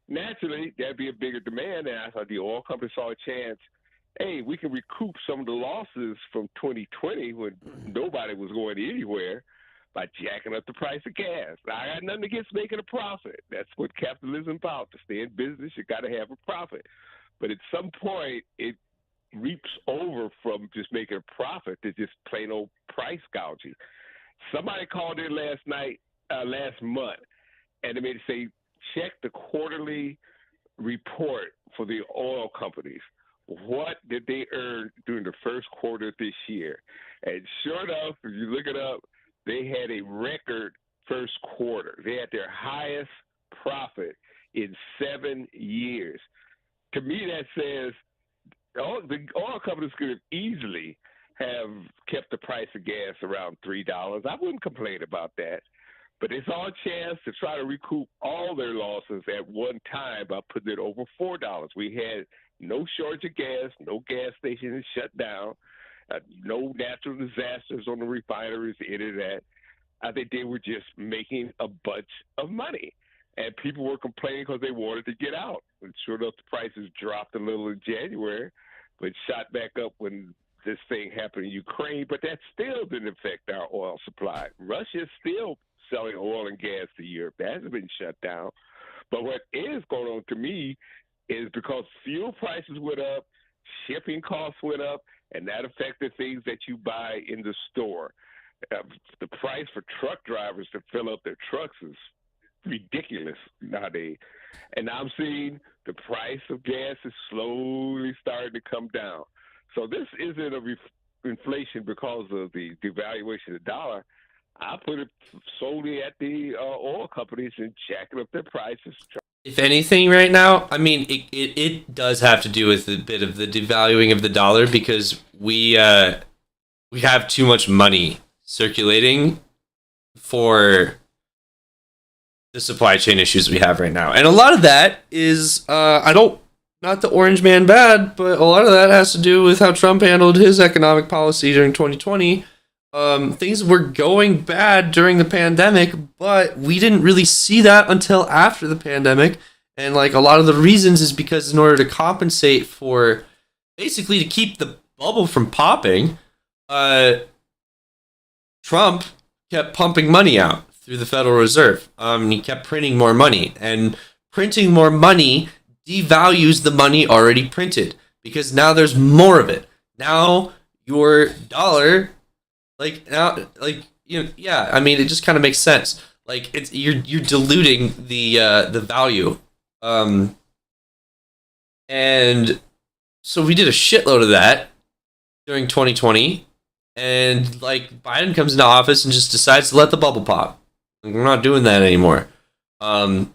naturally, there'd be a bigger demand, and I thought the oil company saw a chance. Hey, we can recoup some of the losses from 2020 when nobody was going anywhere by jacking up the price of gas. Now, I got nothing against making a profit. That's what capitalism is about. To stay in business, you got to have a profit. But at some point, it reaps over from just making a profit to just plain old price gouging. Somebody called in last month, and they made it say, check the quarterly report for the oil companies. What did they earn during the first quarter of this year? And sure enough, if you look it up, they had a record first quarter. They had their highest profit in 7 years. To me, that says the oil companies could have easily have kept the price of gas around $3. I wouldn't complain about that. But it's all a chance to try to recoup all their losses at one time by putting it over $4. We had no shortage of gas, no gas stations shut down, no natural disasters on the refineries, any of that. I think they were just making a bunch of money. and people were complaining because they wanted to get out. And sure enough, the prices dropped a little in January, but shot back up when this thing happened in Ukraine. But that still didn't affect our oil supply. Russia is still selling oil and gas to Europe. That hasn't been shut down. But what is going on to me is because fuel prices went up, shipping costs went up, and that affected things that you buy in the store. The price for truck drivers to fill up their trucks is ridiculous nowadays. And I'm seeing the price of gas is slowly starting to come down. So this isn't inflation because of the devaluation of the dollar. I put it solely at the oil companies and jacking up their prices. If anything, right now, I mean, it does have to do with a bit of the devaluing of the dollar because we have too much money circulating for the supply chain issues we have right now. And a lot of that is, not the orange man bad, but a lot of that has to do with how Trump handled his economic policy during 2020. Things were going bad during the pandemic, but we didn't really see that until after the pandemic. And like a lot of the reasons is because in order to compensate for, basically to keep the bubble from popping, Trump kept pumping money out through the Federal Reserve. He kept printing more money, and printing more money devalues the money already printed because now there's more of it. Now your dollar, I mean, it just kind of makes sense. Like you're diluting the value, and so we did a shitload of that during 2020. And like Biden comes into office and just decides to let the bubble pop. Like, we're not doing that anymore. And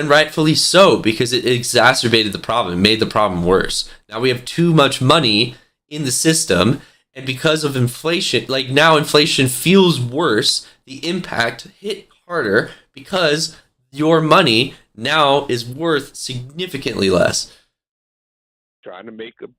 rightfully so, because it exacerbated the problem, it made the problem worse. Now we have too much money in the system, and because of inflation, like now inflation feels worse, the impact hit harder because your money now is worth significantly less. Trying to make up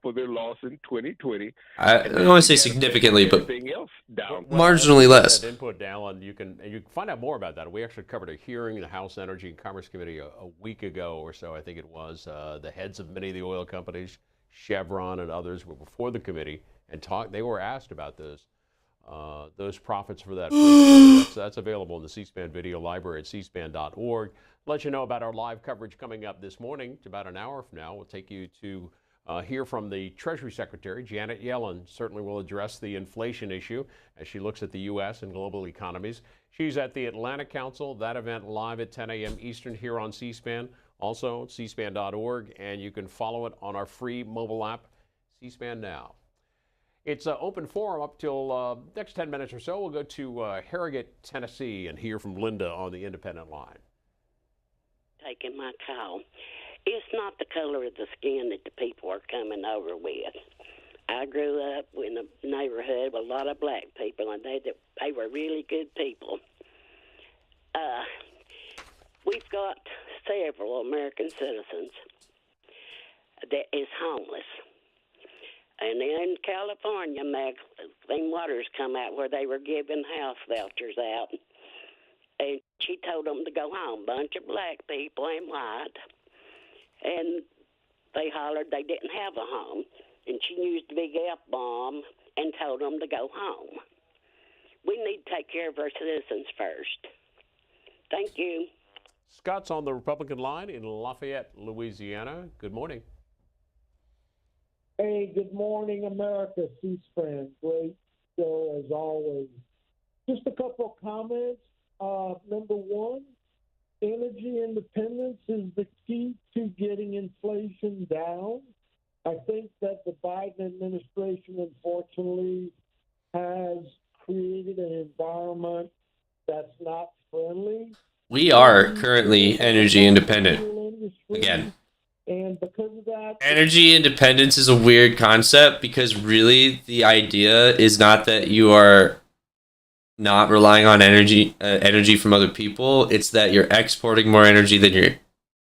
for their loss in 2020. I don't want to say significantly, but everything else down. Marginally less. That input, Alan, you can find out more about that. We actually covered a hearing in the House Energy and Commerce Committee a week ago or so, I think it was. The heads of many of the oil companies, Chevron and others, were before the committee and talked. They were asked about those profits for that. That's available in the C-SPAN video library at cspan.org. Let you know about our live coverage coming up this morning. It's about an hour from now. We'll take you to hear from the Treasury Secretary, Janet Yellen. Certainly will address the inflation issue as she looks at the U.S. and global economies. She's at the Atlantic Council. That event live at 10 a.m. Eastern here on C-SPAN. Also, cspan.org, and you can follow it on our free mobile app, C-SPAN Now. It's an open forum up till next 10 minutes or so. We'll go to Harrogate, Tennessee, and hear from Linda on the independent line. Taking my call. It's not the color of the skin that the people are coming over with. I grew up in a neighborhood with a lot of black people, and they were really good people. We've got several American citizens that is homeless. And in California, Clean Waters come out where they were giving house vouchers out. And she told them to go home, bunch of black people and white. And they hollered they didn't have a home. And she used a big F-bomb and told them to go home. We need to take care of our citizens first. Thank you. Scott's on the Republican line in Lafayette, Louisiana. Good morning. Hey, good morning, America. C-SPAN, great show as always. Just a couple of comments. Number one, energy independence is the key to getting inflation down. I think that the Biden administration, unfortunately, has created an environment that's not friendly. We are currently energy independent. Again. And because of that, energy independence is a weird concept because really the idea is not that you are not relying on energy from other people. It's that you're exporting more energy than you're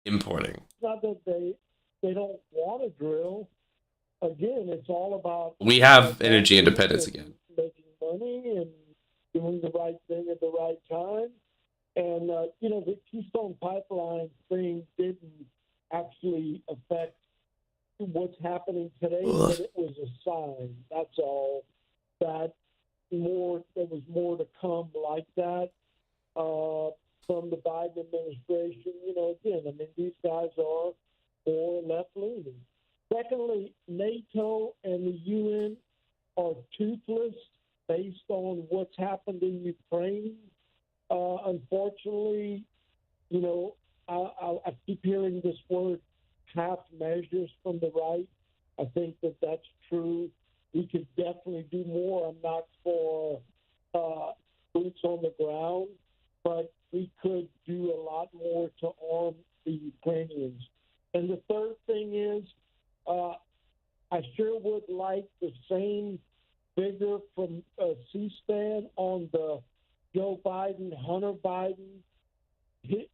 importing. It's not that they don't want to drill. Again, it's all about we have energy independence again. Making money and doing the right thing at the right time. And, the Keystone Pipeline thing didn't actually affect what's happening today, but it was a sign. That's all. That there was more to come like that from the Biden administration. These guys are more left-leaning. Secondly, NATO and the UN are toothless based on what's happened in Ukraine. Unfortunately, I keep hearing this word half measures from the right. I think that that's true. We could definitely do more. I'm not for boots on the ground, but we could do a lot more to arm the Ukrainians. And the third thing is, I sure would like the same vigor from C-SPAN on the Joe Biden, Hunter Biden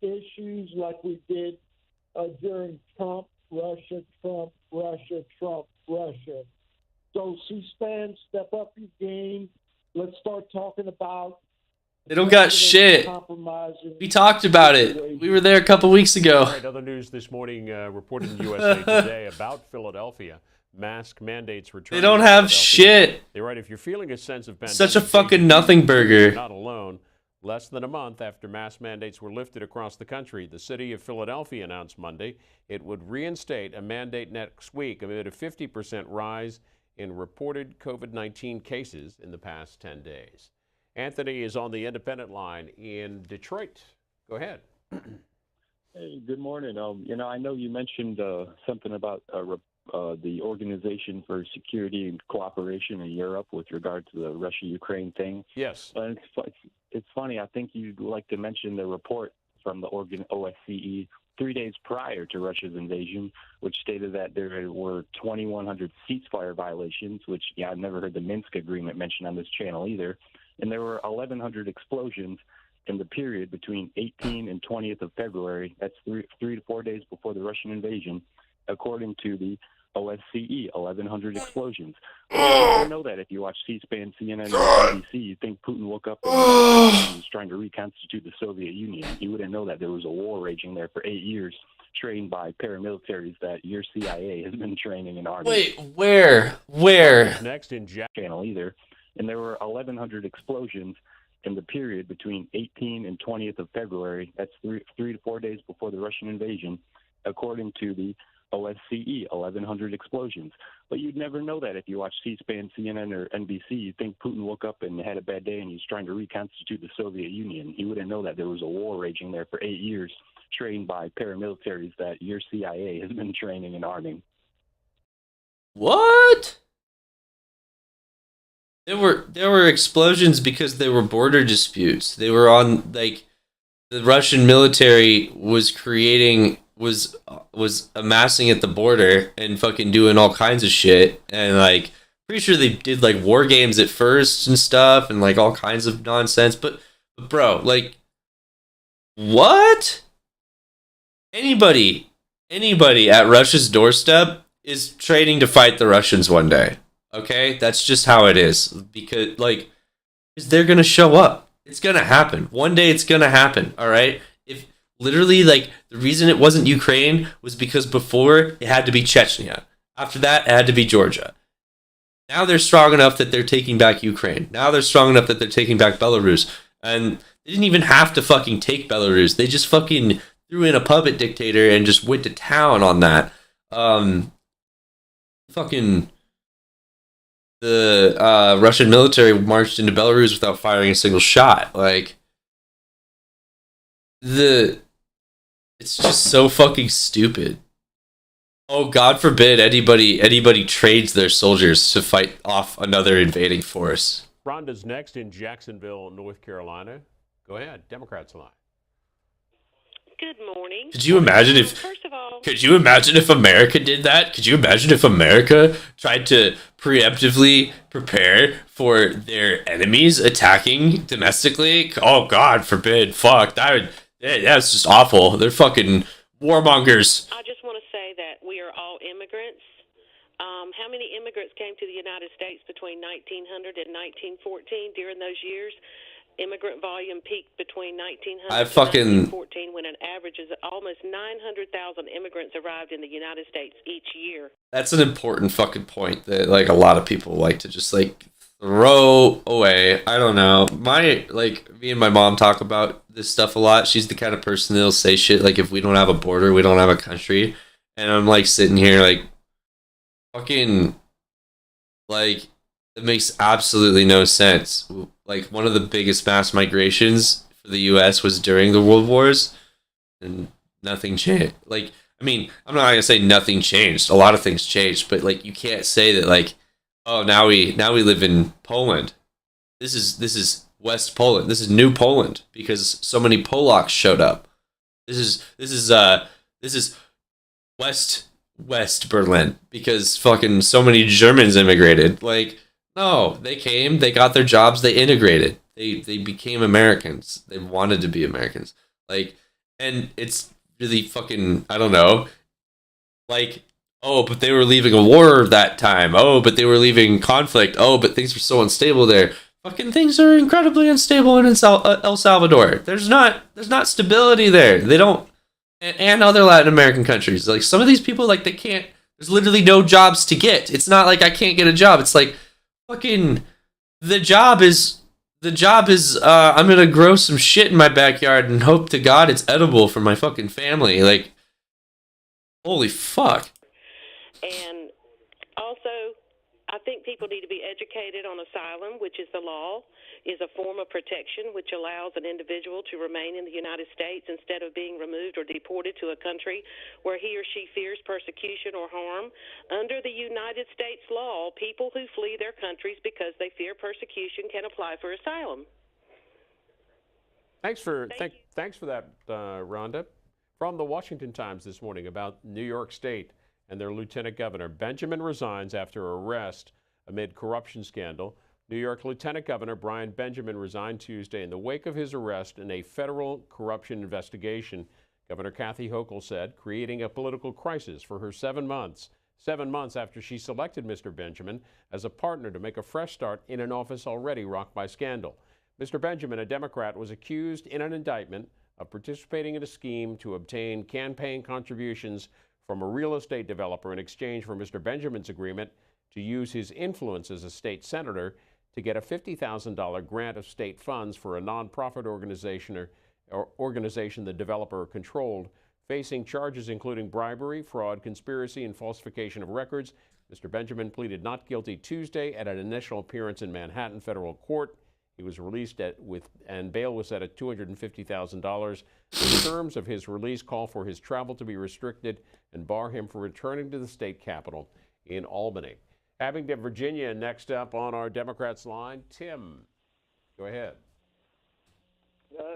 issues like we did during Trump, Russia, Trump, Russia, Trump, Russia. So C-SPAN, step up your game. Let's start talking about. They don't got shit. We talked about it. We were there a couple weeks ago. All right, other news this morning reported in USA Today about Philadelphia. Mask mandates return. They don't have shit. They write, if you're feeling a sense of pandemic, such a fucking nothing burger. You're not alone. Less than a month after mask mandates were lifted across the country, the city of Philadelphia announced Monday it would reinstate a mandate next week amid a 50% rise in reported COVID-19 cases in the past 10 days. Anthony is on the independent line in Detroit. Go ahead. Hey, good morning. I know you mentioned something about the Organization for Security and Cooperation in Europe with regard to the Russia-Ukraine thing. Yes. It's funny. I think you'd like to mention the report from the OSCE 3 days prior to Russia's invasion, which stated that there were 2,100 ceasefire violations, which, I've never heard the Minsk Agreement mentioned on this channel either. And there were 1,100 explosions in the period between 18th and 20th of February. That's 3 to 4 days before the Russian invasion, according to the OSCE, 1,100 explosions. You don't know that if you watch C-SPAN, CNN, and NBC. You think Putin woke up and was trying to reconstitute the Soviet Union. You wouldn't know that there was a war raging there for 8 years, trained by paramilitaries that your CIA has been training in army. Wait, where? Next in channel either. And there were 1,100 explosions in the period between 18th and 20th of February. That's 3 to 4 days before the Russian invasion, according to the OSCE, 1,100 explosions. But you'd never know that if you watch C-SPAN, CNN, or NBC. You think Putin woke up and had a bad day and he's trying to reconstitute the Soviet Union. You wouldn't know that there was a war raging there for 8 years, trained by paramilitaries that your CIA has been training and arming. What? There were explosions because there were border disputes. They were on, the Russian military was amassing at the border and fucking doing all kinds of shit, and pretty sure they did war games at first and stuff and all kinds of nonsense. But bro, what? Anybody at Russia's doorstep is training to fight the Russians one day. Okay, that's just how it is, because they're gonna show up. It's gonna happen one day. It's gonna happen. All right. If literally the reason it wasn't Ukraine was because before it had to be Chechnya. After that, it had to be Georgia. Now they're strong enough that they're taking back Ukraine. Now they're strong enough that they're taking back Belarus, and they didn't even have to fucking take Belarus. They just fucking threw in a puppet dictator and just went to town on that. The Russian military marched into Belarus without firing a single shot. It's just so fucking stupid. Oh, God forbid anybody trades their soldiers to fight off another invading force. Rhonda's next in Jacksonville, North Carolina. Go ahead, Democrats line. Good morning. Could you imagine if America did that? Could you imagine if America tried to preemptively prepare for their enemies attacking domestically? Oh, God forbid. Fuck. That's just awful. They're fucking warmongers. I just want to say that we are all immigrants. How many immigrants came to the United States between 1900 and 1914 during those years? Immigrant volume peaked between 1900 I and fucking 1914 when an average of almost 900,000 immigrants arrived in the United States each year. that's an important fucking point that like a lot of people like to just like throw away. I don't know. Me and my mom talk about this stuff a lot. She's the kind of person that'll say shit like if we don't have a border, we don't have a country. And I'm like sitting here like fucking like it makes absolutely no sense. Like one of the biggest mass migrations for the US was during the World Wars and nothing changed. Like I mean, I'm not gonna say nothing changed. A lot of things changed, but like you can't say that like, oh now we live in Poland. This is West Poland. This is New Poland because so many Polacks showed up. This is West Berlin because fucking so many Germans immigrated. Like no, they came, they got their jobs, they integrated. They became Americans. They wanted to be Americans. Like and it's really fucking I don't know. Like oh, but they were leaving a war that time. Oh, but they were leaving conflict. Oh, but things were so unstable there. Fucking things are incredibly unstable in El Salvador. There's not stability there. They don't and other Latin American countries. Like some of these people like they can't there's literally no jobs to get. It's not like I can't get a job. It's like fucking the job is I'm gonna grow some shit in my backyard and hope to God it's edible for my fucking family. Like holy fuck. And also, I think people need to be educated on asylum, which is the law, is a form of protection which allows an individual to remain in the United States instead of being removed or deported to a country where he or she fears persecution or harm. Under the United States law, people who flee their countries because they fear persecution can apply for asylum. Thanks for that, Rhonda. From the Washington Times this morning about New York State and their lieutenant governor. Benjamin resigns after arrest amid corruption scandal. New York Lieutenant Governor Brian Benjamin resigned Tuesday in the wake of his arrest in a federal corruption investigation, Governor Kathy Hochul said, creating a political crisis for her 7 months after she selected Mr. Benjamin as a partner to make a fresh start in an office already rocked by scandal. Mr. Benjamin, a Democrat, was accused in an indictment of participating in a scheme to obtain campaign contributions from a real estate developer in exchange for Mr. Benjamin's agreement to use his influence as a state senator to get a $50,000 grant of state funds for a nonprofit organization or organization the developer controlled, facing charges including bribery, fraud, conspiracy, and falsification of records. Mr. Benjamin pleaded not guilty Tuesday at an initial appearance in Manhattan federal court. He was released and bail was set at $250,000. The terms of his release call for his travel to be restricted and bar him from returning to the state capitol in Albany. Abingdon, Virginia, next up on our Democrats line. Tim, go ahead.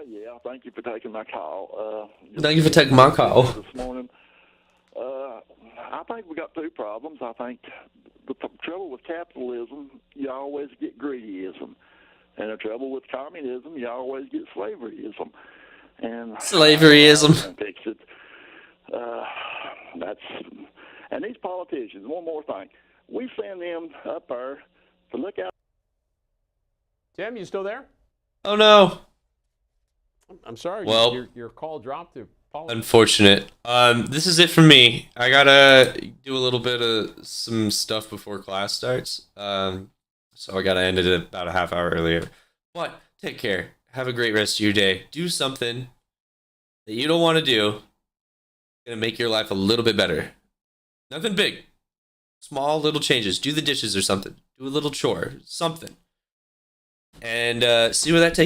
Yeah, thank you for taking my call. Thank you for taking my call. This morning, I think we got two problems. I think the trouble with capitalism, you always get greedyism. And the trouble with communism, you always get slaveryism. And slaveryism. Fix it. And these politicians. One more thing, we send them up there to look out. Tim, you still there? Oh no. I'm sorry. Well, your call dropped. Unfortunate. This is it for me. I gotta do a little bit of some stuff before class starts. So I got to end it about a half hour earlier. But take care. Have a great rest of your day. Do something that you don't want to do. It's going to make your life a little bit better. Nothing big. Small little changes. Do the dishes or something. Do a little chore. Something. And see where that takes you.